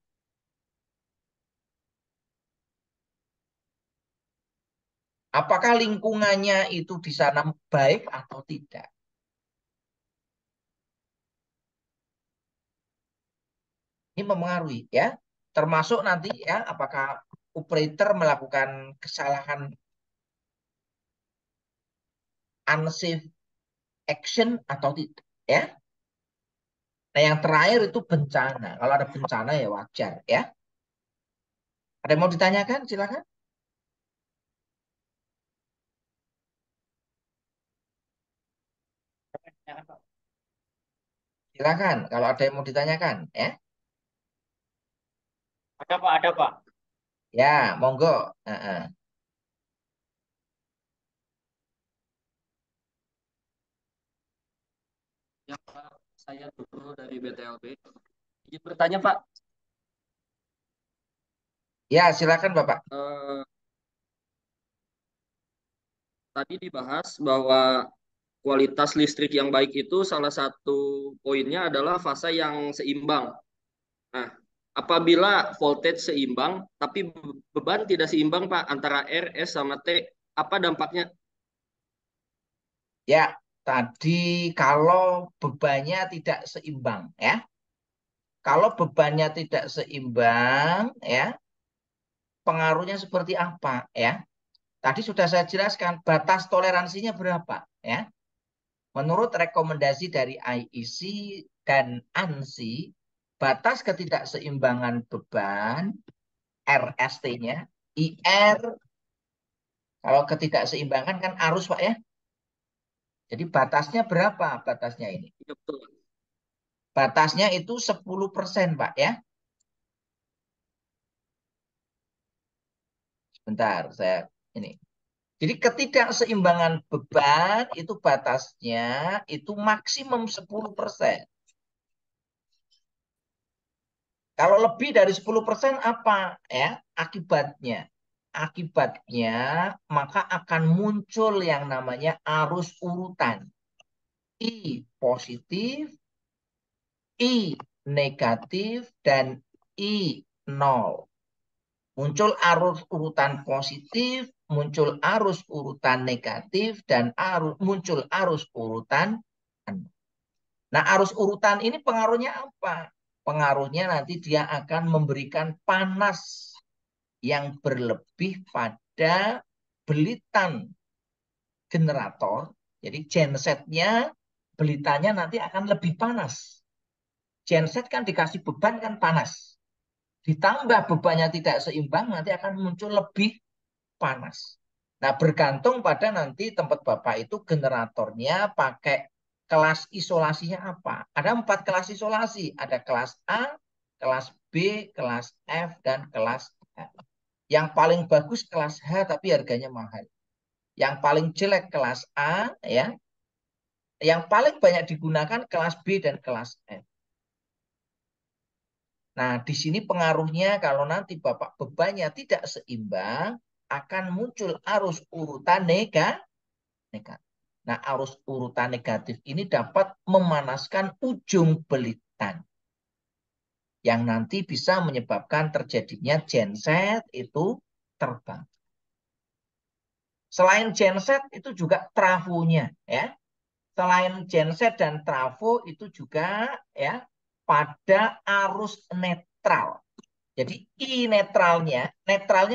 Apakah lingkungannya itu di sana baik atau tidak? Ini mempengaruhi ya. Termasuk nanti ya apakah operator melakukan kesalahan unsafe action atau tidak ya. Nah, yang terakhir itu bencana. Kalau ada bencana ya wajar ya. Ada yang mau ditanyakan? Silakan. Silakan kalau ada yang mau ditanyakan ya. Ada Pak, ada Pak. Ya, monggo. Heeh. Ya, Pak, saya dulu dari BTLB. Izin bertanya, Pak. Ya, silakan Bapak. Eh, Tadi dibahas bahwa kualitas listrik yang baik itu salah satu poinnya adalah fase yang seimbang. Nah, apabila voltage seimbang, tapi beban tidak seimbang, Pak, antara R, S, sama T, apa dampaknya? Ya, tadi kalau bebannya tidak seimbang ya. Kalau bebannya tidak seimbang ya, pengaruhnya seperti apa ya? Tadi sudah saya jelaskan batas toleransinya berapa ya. Menurut rekomendasi dari IEC dan ANSI, batas ketidakseimbangan beban RST-nya, IR, kalau ketidakseimbangan kan arus Pak ya. Jadi batasnya berapa batasnya ini? Ya, betul. Batasnya itu 10% Pak ya. Sebentar, saya ini. Jadi ketidakseimbangan beban itu batasnya itu maksimum 10%. Kalau lebih dari 10% apa ya akibatnya? Akibatnya maka akan muncul yang namanya arus urutan. I positif, I negatif, dan I nol. Muncul arus urutan positif, muncul arus urutan negatif, dan muncul arus urutan nol. Nah, arus urutan ini pengaruhnya apa? Pengaruhnya nanti dia akan memberikan panas yang berlebih pada belitan generator. Jadi gensetnya, belitannya nanti akan lebih panas. Genset kan dikasih beban kan panas. Ditambah bebannya tidak seimbang, nanti akan muncul lebih panas. Nah, bergantung pada nanti tempat Bapak itu generatornya pakai kelas isolasinya apa. Ada 4 kelas isolasi. Ada kelas A, kelas B, kelas F, dan kelas H. Yang paling bagus kelas H, tapi harganya mahal. Yang paling jelek kelas A, ya. Yang paling banyak digunakan kelas B dan kelas F. Nah, di sini pengaruhnya kalau nanti Bapak bebannya tidak seimbang, akan muncul arus urutan negatif. Nah, arus urutan negatif ini dapat memanaskan ujung belitan yang nanti bisa menyebabkan terjadinya genset itu terbang. Selain genset itu juga trafonya ya. selain genset dan trafo itu juga ya pada arus netral. Jadi I netralnya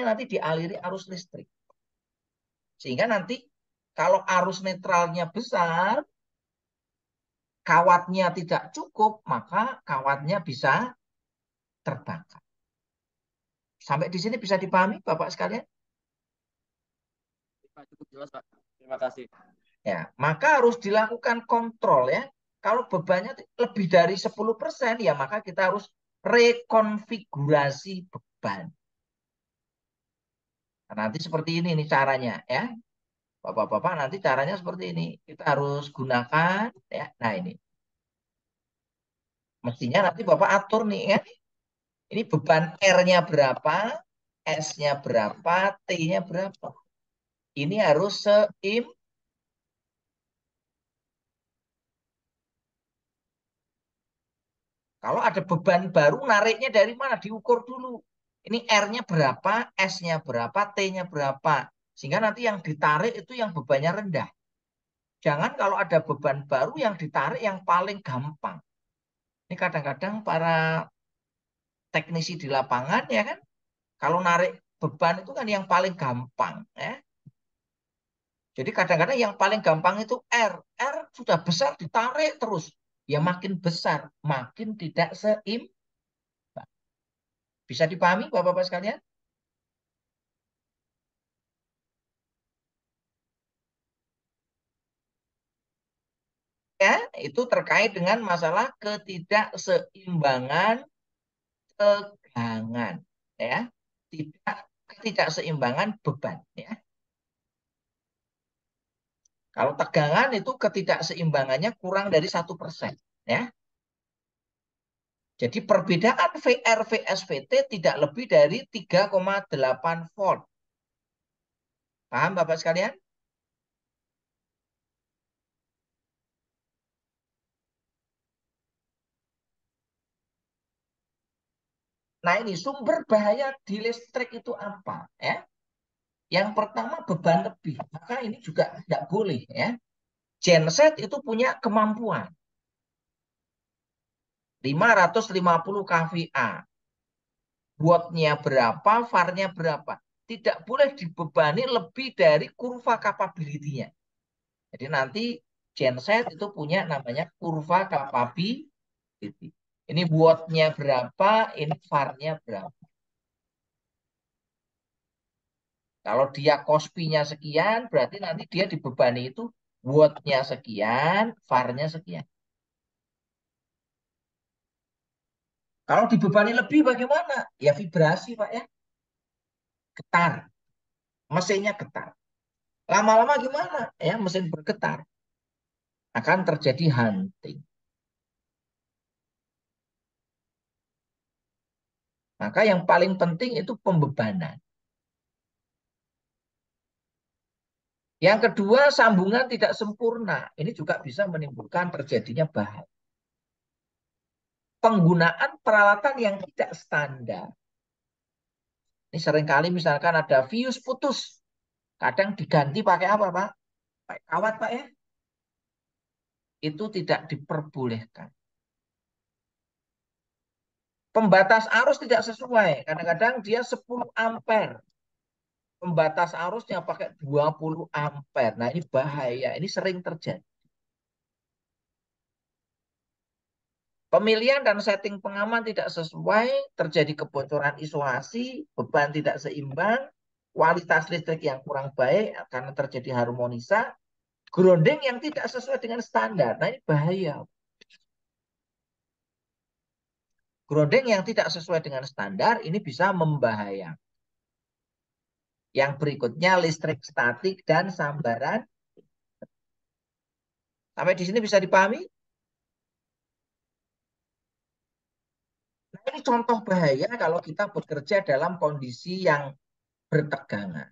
nanti dialiri arus listrik. Sehingga nanti kalau arus netralnya besar, kawatnya tidak cukup, maka kawatnya bisa terbakar. Sampai di sini bisa dipahami, Bapak sekalian? Pak, cukup jelas, Pak. Terima kasih. Ya, maka harus dilakukan kontrol ya. Kalau bebannya lebih dari 10%, ya maka kita harus rekonfigurasi beban. Nah, nanti seperti ini nih caranya ya. Bapak-bapak nanti caranya seperti ini. Kita harus gunakan ya. Nah, ini. Mestinya nanti Bapak atur nih ya. Ini beban R-nya berapa, S-nya berapa, T-nya berapa. Ini harus seimbang. Kalau ada beban baru, nariknya dari mana? Diukur dulu. Ini R-nya berapa, S-nya berapa, T-nya berapa. Sehingga nanti yang ditarik itu yang bebannya rendah. Jangan kalau ada beban baru yang ditarik yang paling gampang. Ini kadang-kadang para teknisi di lapangan ya kan, kalau narik beban itu kan yang paling gampang. Ya. Jadi kadang-kadang yang paling gampang itu R. R sudah besar ditarik terus. Ya makin besar, makin tidak seimbang. Bisa dipahami Bapak-Bapak sekalian? Ya, itu terkait dengan masalah ketidakseimbangan tegangan. Ya, ketidakseimbangan beban. Ya. Kalau tegangan itu ketidakseimbangannya kurang dari 1%. Ya. Jadi perbedaan VR vs VT tidak lebih dari 3,8 volt. Paham Bapak sekalian? Nah ini sumber bahaya di listrik itu apa? Ya. Yang pertama beban lebih. Maka ini juga tidak boleh. Ya. Genset itu punya kemampuan 550 kVA. Wattnya berapa, VAR-nya berapa. Tidak boleh dibebani lebih dari kurva capability-nya. Jadi nanti genset itu punya namanya kurva capability. Ini wattnya berapa, ini VAR-nya berapa. Kalau dia Kospi-nya sekian, berarti nanti dia dibebani itu watt-nya sekian, VAR-nya sekian. Kalau dibebani lebih bagaimana? Ya vibrasi Pak ya. Getar. Mesinnya getar. Lama-lama gimana? Ya mesin bergetar. Akan terjadi hunting. Maka yang paling penting itu pembebanan. Yang kedua, sambungan tidak sempurna. Ini juga bisa menimbulkan terjadinya bahaya. Penggunaan peralatan yang tidak standar. Ini seringkali misalkan ada fuse putus. Kadang diganti pakai apa, Pak? Pakai kawat, Pak ya. Itu tidak diperbolehkan. Pembatas arus tidak sesuai. Kadang-kadang dia 10 ampere. Pembatas arusnya pakai 20 ampere. Nah, ini bahaya. Ini sering terjadi. Pemilihan dan setting pengaman tidak sesuai, terjadi kebocoran isolasi, beban tidak seimbang, kualitas listrik yang kurang baik karena terjadi harmonisa, grounding yang tidak sesuai dengan standar. Nah, ini bahaya. Grounding yang tidak sesuai dengan standar ini bisa membahayakan. Yang berikutnya listrik statik dan sambaran. Sampai di sini bisa dipahami? Nah, ini contoh bahaya kalau kita bekerja dalam kondisi yang bertegangan.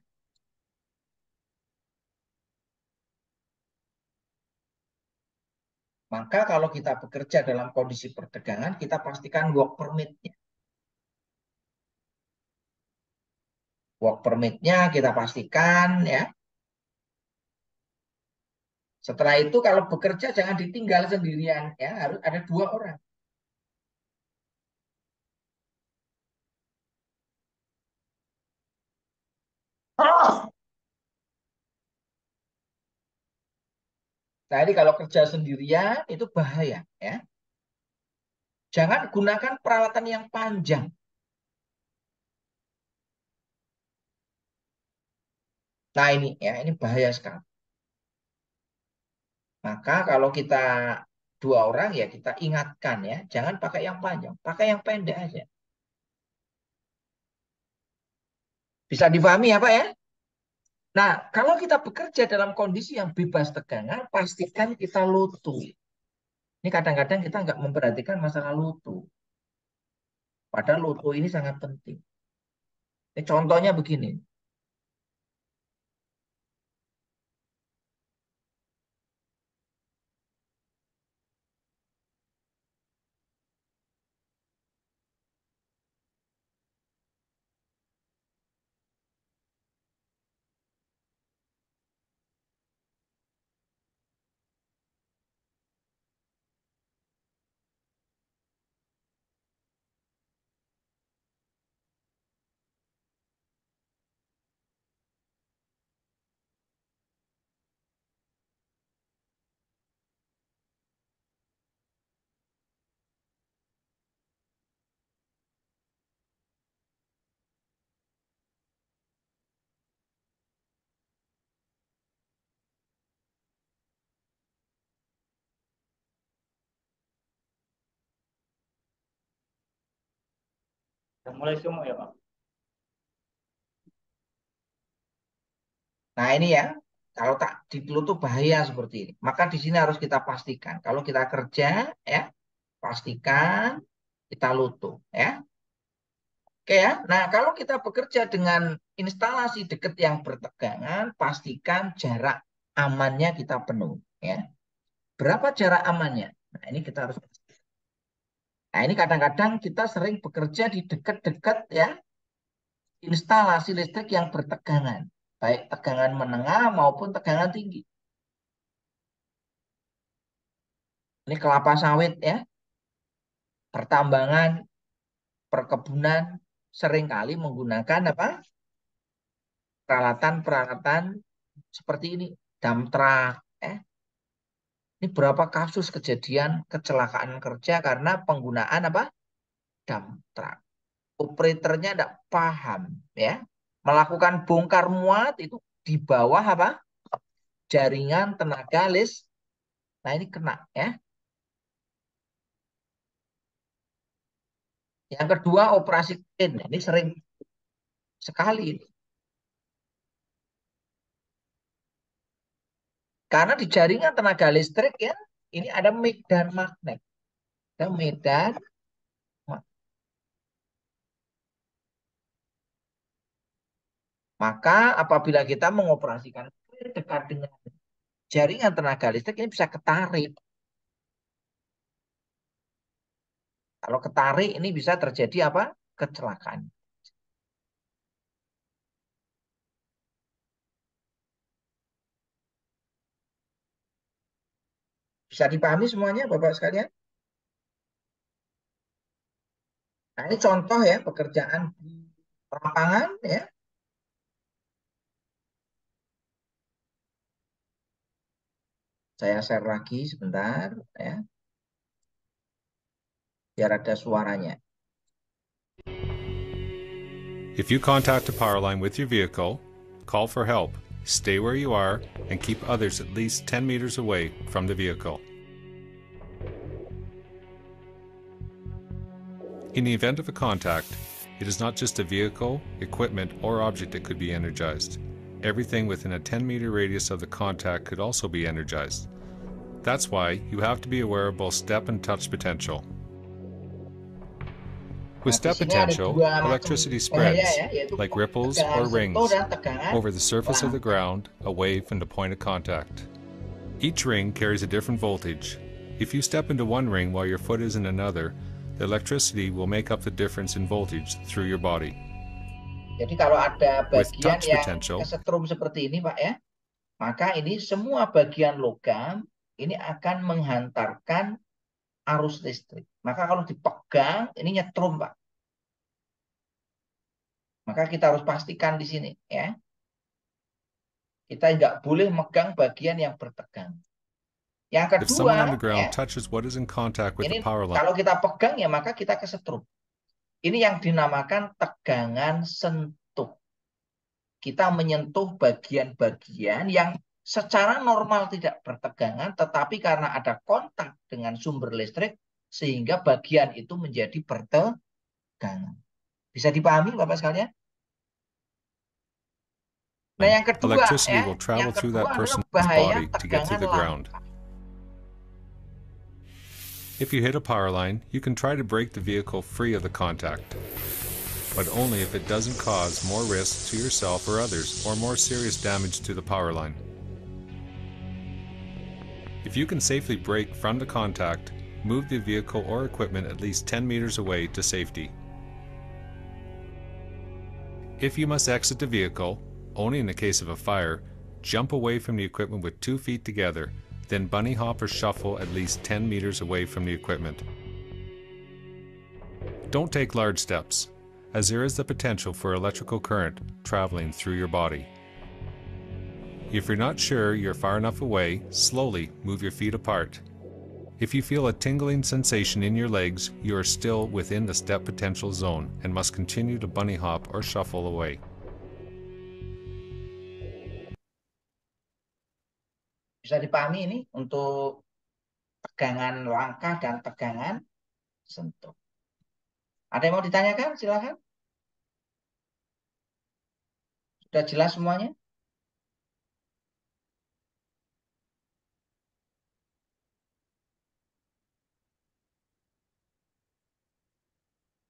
Maka kalau kita bekerja dalam kondisi pertegangan, kita pastikan work permit-nya. Work permit-nya kita pastikan ya. Setelah itu kalau bekerja jangan ditinggal sendirian, ya harus ada 2 orang. Nah, ini kalau kerja sendirian itu bahaya, ya. Jangan gunakan peralatan yang panjang. Nah, ini bahaya sekali. Maka kalau kita 2 orang ya kita ingatkan ya, jangan pakai yang panjang, pakai yang pendek aja. Bisa dipahami ya Pak ya? Nah, kalau kita bekerja dalam kondisi yang bebas tegangan, pastikan kita lutu. Ini kadang-kadang kita nggak memperhatikan masalah lutu. Padahal lutu ini sangat penting. Ini contohnya begini. Udah mulai semua ya, Pak? Nah, ini ya, kalau tak ditutup bahaya seperti ini. Maka di sini harus kita pastikan. Kalau kita kerja, ya, pastikan kita lutuh, ya. Oke ya. Nah, kalau kita bekerja dengan instalasi dekat yang bertegangan, pastikan jarak amannya kita penuh, ya. Berapa jarak amannya? Nah, ini kita harus. Nah, ini kadang-kadang kita sering bekerja di dekat-dekat ya instalasi listrik yang bertegangan, baik tegangan menengah maupun tegangan tinggi. Ini kelapa sawit ya, pertambangan, perkebunan seringkali menggunakan apa? Peralatan-peralatan seperti ini, dump truck, ya. Ini berapa kasus kejadian kecelakaan kerja karena penggunaan apa? Dump truck. Operatornya tidak paham, ya. Melakukan bongkar muat itu di bawah apa? Jaringan tenaga listrik. Nah, ini kena, ya. Yang kedua, operasi crane. Ini sering sekali. Karena di jaringan tenaga listrik ya, ini ada medan magnet. Ada medan. Maka apabila kita mengoperasikan dekat dengan jaringan tenaga listrik, ini bisa ketarik. Kalau ketarik, ini bisa terjadi apa? Kecelakaan. Bisa dipahami semuanya, Bapak sekalian? Nah, ini contoh ya pekerjaan di lapangan ya. Saya share lagi sebentar ya. Biar ada suaranya. If you contact a power line with your vehicle, call for help, stay where you are, and keep others at least 10 meters away from the vehicle. In the event of a contact, it is not just a vehicle, equipment, or object that could be energized. Everything within a 10-meter radius of the contact could also be energized. That's why you have to be aware of both step and touch potential. With step potential, electricity spreads, like ripples or rings, over the surface of the ground, away from the point of contact. Each ring carries a different voltage. If you step into one ring while your foot is in another, the electricity will make up the difference in voltage through your body. Jadi kalau ada bagian yang kesetrum seperti ini, Pak ya, Maka ini semua bagian logam ini akan menghantarkan arus listrik. Maka kalau dipegang, ini nyetrum, Pak. Maka kita harus pastikan di sini, ya. Kita nggak boleh megang bagian yang bertegang. Yang If someone kedua, underground ya, touches what is in contact with ini the power line, kalau kita pegang ya maka kita kesetrum. Ini yang dinamakan tegangan sentuh. Kita menyentuh bagian-bagian yang secara normal tidak bertegangan, tetapi karena ada kontak dengan sumber listrik, sehingga bagian itu menjadi bertegangan. Bisa dipahami, Bapak sekalian? Nah, yang kedua, electricity ya, will travel yang through kedua that adalah person's bahaya body to get to tegangan the ground. langka. If you hit a power line, you can try to break the vehicle free of the contact, but only if it doesn't cause more risk to yourself or others, or more serious damage to the power line. If you can safely break from the contact, move the vehicle or equipment at least 10 meters away to safety. If you must exit the vehicle, only in the case of a fire, jump away from the equipment with 2 feet together, then bunny hop or shuffle at least 10 meters away from the equipment. Don't take large steps, as there is the potential for electrical current traveling through your body. If you're not sure you're far enough away, slowly move your feet apart. If you feel a tingling sensation in your legs, you are still within the step potential zone and must continue to bunny hop or shuffle away. Bisa dipahami ini untuk tegangan langkah dan tegangan sentuh. Ada yang mau ditanyakan? Silakan. Sudah jelas semuanya?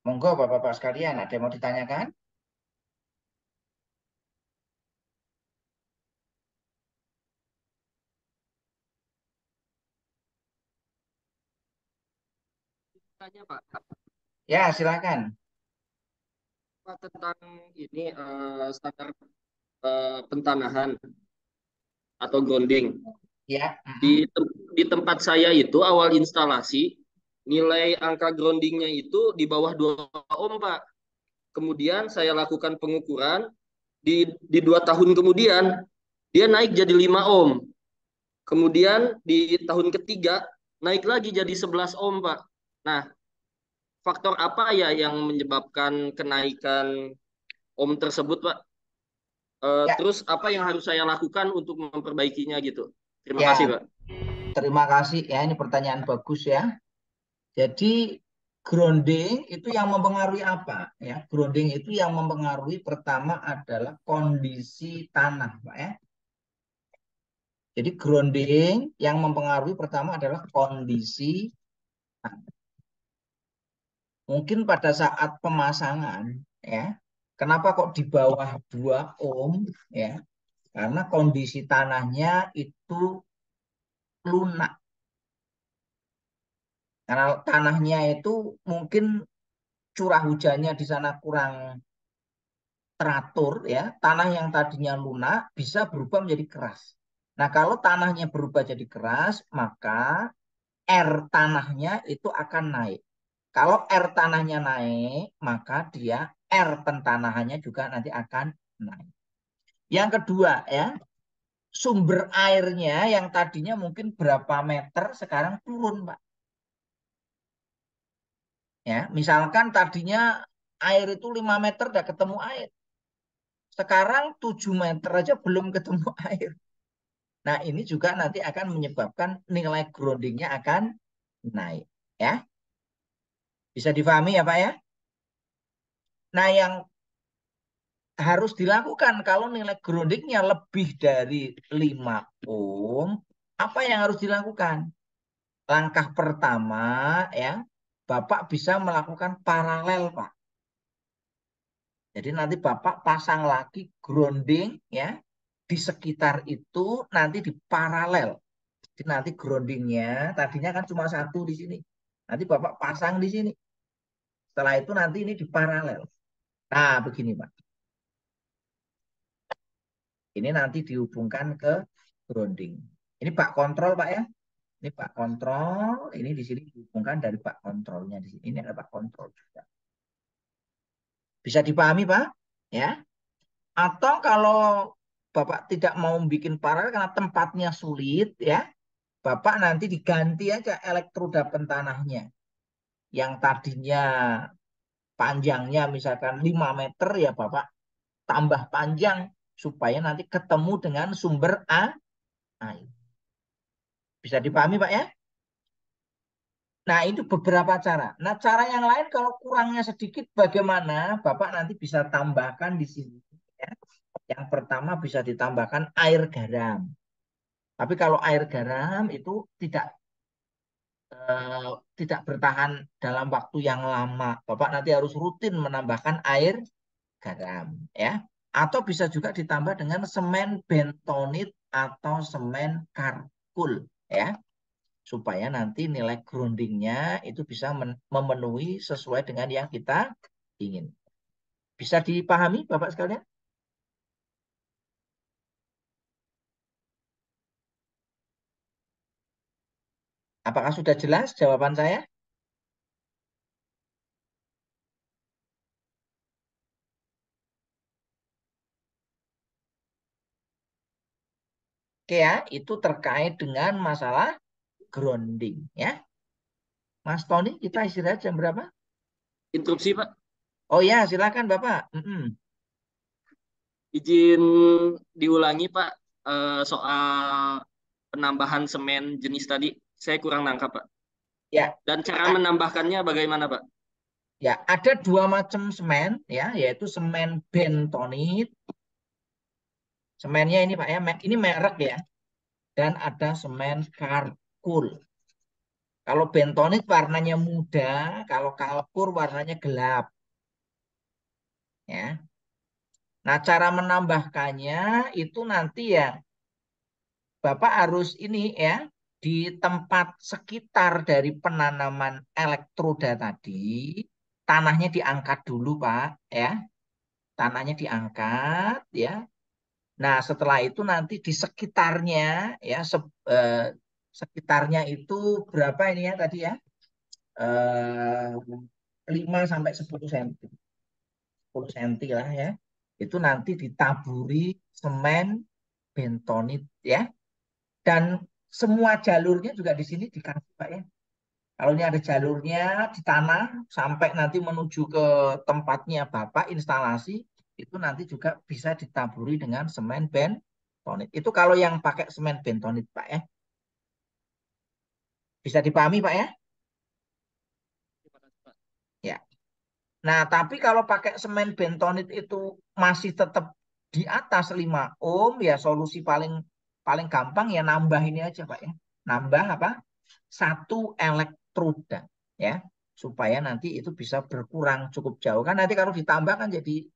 Monggo Bapak-Bapak sekalian, ada yang mau ditanyakan? Tanya Pak, Ya, silakan. Pak, tentang ini standar pentanahan atau grounding. Ya. Di tempat saya itu awal instalasi nilai angka groundingnya itu di bawah 2 ohm Pak. Kemudian saya lakukan pengukuran di 2 tahun kemudian dia naik jadi 5 ohm. Kemudian di tahun ketiga naik lagi jadi 11 ohm Pak. Nah, faktor apa ya yang menyebabkan kenaikan ohm tersebut Pak? Ya. Terus apa yang harus saya lakukan untuk memperbaikinya gitu? Terima Ya. kasih Pak. Terima kasih ya, ini pertanyaan bagus ya. Jadi grounding itu yang mempengaruhi apa? Ya, grounding itu yang mempengaruhi pertama adalah kondisi tanah, Pak ya. Jadi grounding yang mempengaruhi pertama adalah kondisi tanah. Mungkin pada saat pemasangan ya, kenapa kok di bawah 2 ohm ya? Karena kondisi tanahnya itu lunak. Karena tanahnya itu mungkin curah hujannya di sana kurang teratur ya. Tanah yang tadinya lunak bisa berubah menjadi keras. Nah, kalau tanahnya berubah jadi keras, maka air tanahnya itu akan naik. Kalau air tanahnya naik, maka dia air pentanahannya juga nanti akan naik. Yang kedua ya, sumber airnya yang tadinya mungkin berapa meter sekarang turun, Pak. Ya, misalkan tadinya air itu 5 meter udah ketemu air. Sekarang 7 meter aja belum ketemu air. Nah, ini juga nanti akan menyebabkan nilai groundingnya akan naik. Ya, bisa difahami ya Pak ya? Nah, yang harus dilakukan kalau nilai groundingnya lebih dari 5 ohm, apa yang harus dilakukan? Langkah pertama ya, Bapak bisa melakukan paralel, Pak. Jadi nanti Bapak pasang lagi grounding ya di sekitar itu, nanti di paralel. Jadi nanti groundingnya tadinya kan cuma satu di sini. Nanti Bapak pasang di sini. Setelah itu nanti ini di paralel. Nah, begini Pak. Ini nanti dihubungkan ke grounding. Ini bak kontrol, Pak ya. Ini bak kontrol, ini di sini dihubungkan dari bak kontrolnya di sini. Ini ada bak kontrol juga. Bisa dipahami, Pak? Ya. Atau kalau Bapak tidak mau bikin paralel karena tempatnya sulit, ya, Bapak nanti diganti aja elektroda pentanahnya. Yang tadinya panjangnya misalkan 5 meter, ya Bapak tambah panjang supaya nanti ketemu dengan sumber air. Bisa dipahami, Pak ya? Nah, itu beberapa cara. Nah, cara yang lain kalau kurangnya sedikit bagaimana? Bapak nanti bisa tambahkan di sini. Ya. Yang pertama bisa ditambahkan air garam. Tapi kalau air garam itu tidak bertahan dalam waktu yang lama. Bapak nanti harus rutin menambahkan air garam, ya. Atau bisa juga ditambah dengan semen bentonit atau semen karkul, ya, supaya nanti nilai groundingnya itu bisa memenuhi sesuai dengan yang kita ingin. Bisa dipahami, Bapak sekalian? Apakah sudah jelas jawaban saya? Oke ya, itu terkait dengan masalah grounding, ya. Mas Tony, kita istirahat jam berapa? Interupsi, Pak. Oh ya, silakan Bapak. Izin diulangi, Pak, soal penambahan semen jenis tadi. Saya kurang nangkap, Pak. Ya. Dan cara menambahkannya bagaimana, Pak? Ya, ada dua macam semen, ya, yaitu semen bentonit. Semennya ini Pak ya, ini merek ya. Dan ada semen karkul. Kalau bentonit warnanya muda, kalau kalkur warnanya gelap. Ya. Nah, cara menambahkannya itu nanti ya Bapak harus ini ya, di tempat sekitar dari penanaman elektroda tadi, tanahnya diangkat dulu Pak, ya. Tanahnya diangkat, ya. Nah, setelah itu nanti di sekitarnya, ya, sekitarnya itu berapa ini ya tadi ya? 5 sampai 10 cm. 10 cm lah ya. Itu nanti ditaburi semen bentonit ya. Dan semua jalurnya juga di sini dikasih Pak ya. Kalau ini ada jalurnya di tanah sampai nanti menuju ke tempatnya Bapak instalasi, itu nanti juga bisa ditaburi dengan semen bentonit. Itu kalau yang pakai semen bentonit Pak ya. Bisa dipahami Pak ya? Ya. Nah, tapi kalau pakai semen bentonit itu masih tetap di atas 5 ohm, ya solusi paling paling gampang ya nambah ini aja Pak ya. Nambah apa? Satu elektroda ya, supaya nanti itu bisa berkurang cukup jauh. Kan nanti kalau ditambah kan jadi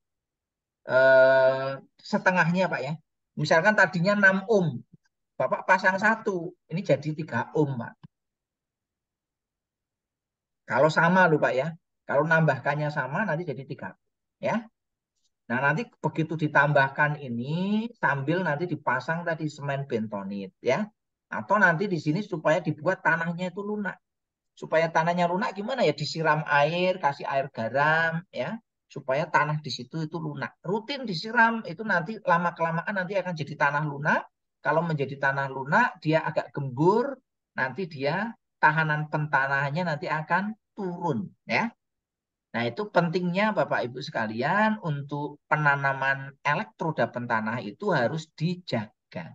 setengahnya Pak ya. Misalkan tadinya 6 ohm, Bapak pasang satu, ini jadi 3 ohm Pak. Kalau sama loh Pak ya. Kalau nambahkannya sama nanti jadi 3 ya. Nah, nanti begitu ditambahkan ini sambil nanti dipasang tadi semen bentonit ya. Atau nanti di sini supaya dibuat tanahnya itu lunak. Supaya tanahnya lunak gimana ya? Disiram air, kasih air garam ya. Supaya tanah di situ itu lunak. Rutin disiram itu nanti lama-kelamaan nanti akan jadi tanah lunak. Kalau menjadi tanah lunak dia agak gembur, nanti dia tahanan pentanahannya nanti akan turun ya. Nah, itu pentingnya Bapak Ibu sekalian untuk penanaman elektroda pentanah itu harus dijaga.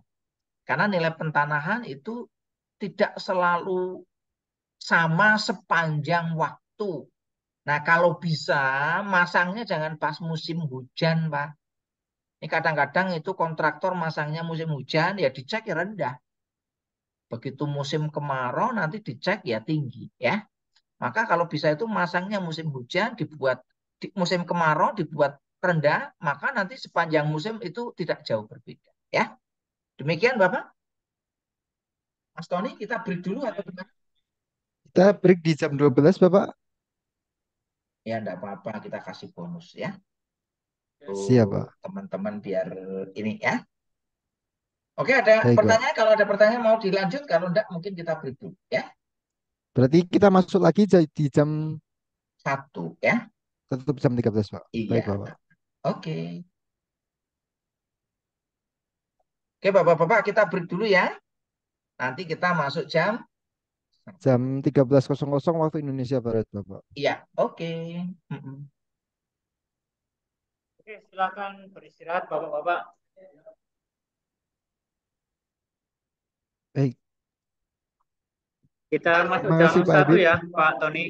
Karena nilai pentanahan itu tidak selalu sama sepanjang waktu. Nah, kalau bisa masangnya jangan pas musim hujan, Pak. Ini kadang-kadang itu kontraktor masangnya musim hujan, ya dicek ya rendah. Begitu musim kemarau nanti dicek ya tinggi, ya. Maka kalau bisa itu masangnya musim hujan dibuat musim kemarau dibuat rendah, maka nanti sepanjang musim itu tidak jauh berbeda. Ya, demikian Bapak. Mas Tony, kita break dulu atau gimana? Kita break di jam 12, Bapak. Ya, enggak apa-apa, kita kasih bonus ya. Siap, Pak. Teman-teman biar ini ya. Oke, ada Baik, Pak. pertanyaan? Kalau ada pertanyaan mau dilanjut, kalau enggak mungkin kita break dulu ya. Berarti kita masuk lagi di jam 1 ya. tutup jam 13, Pak. Iya. Baik, Bapak. Oke. Oke, Bapak-bapak, kita break dulu ya. Nanti kita masuk jam. Jam 13.00 waktu Indonesia Barat, Bapak. Iya, oke. Mm-mm. Oke, silakan beristirahat Bapak-bapak. Baik. Kita masuk Terima jam kasih, Pak 1 Habib. ya, Pak Tony.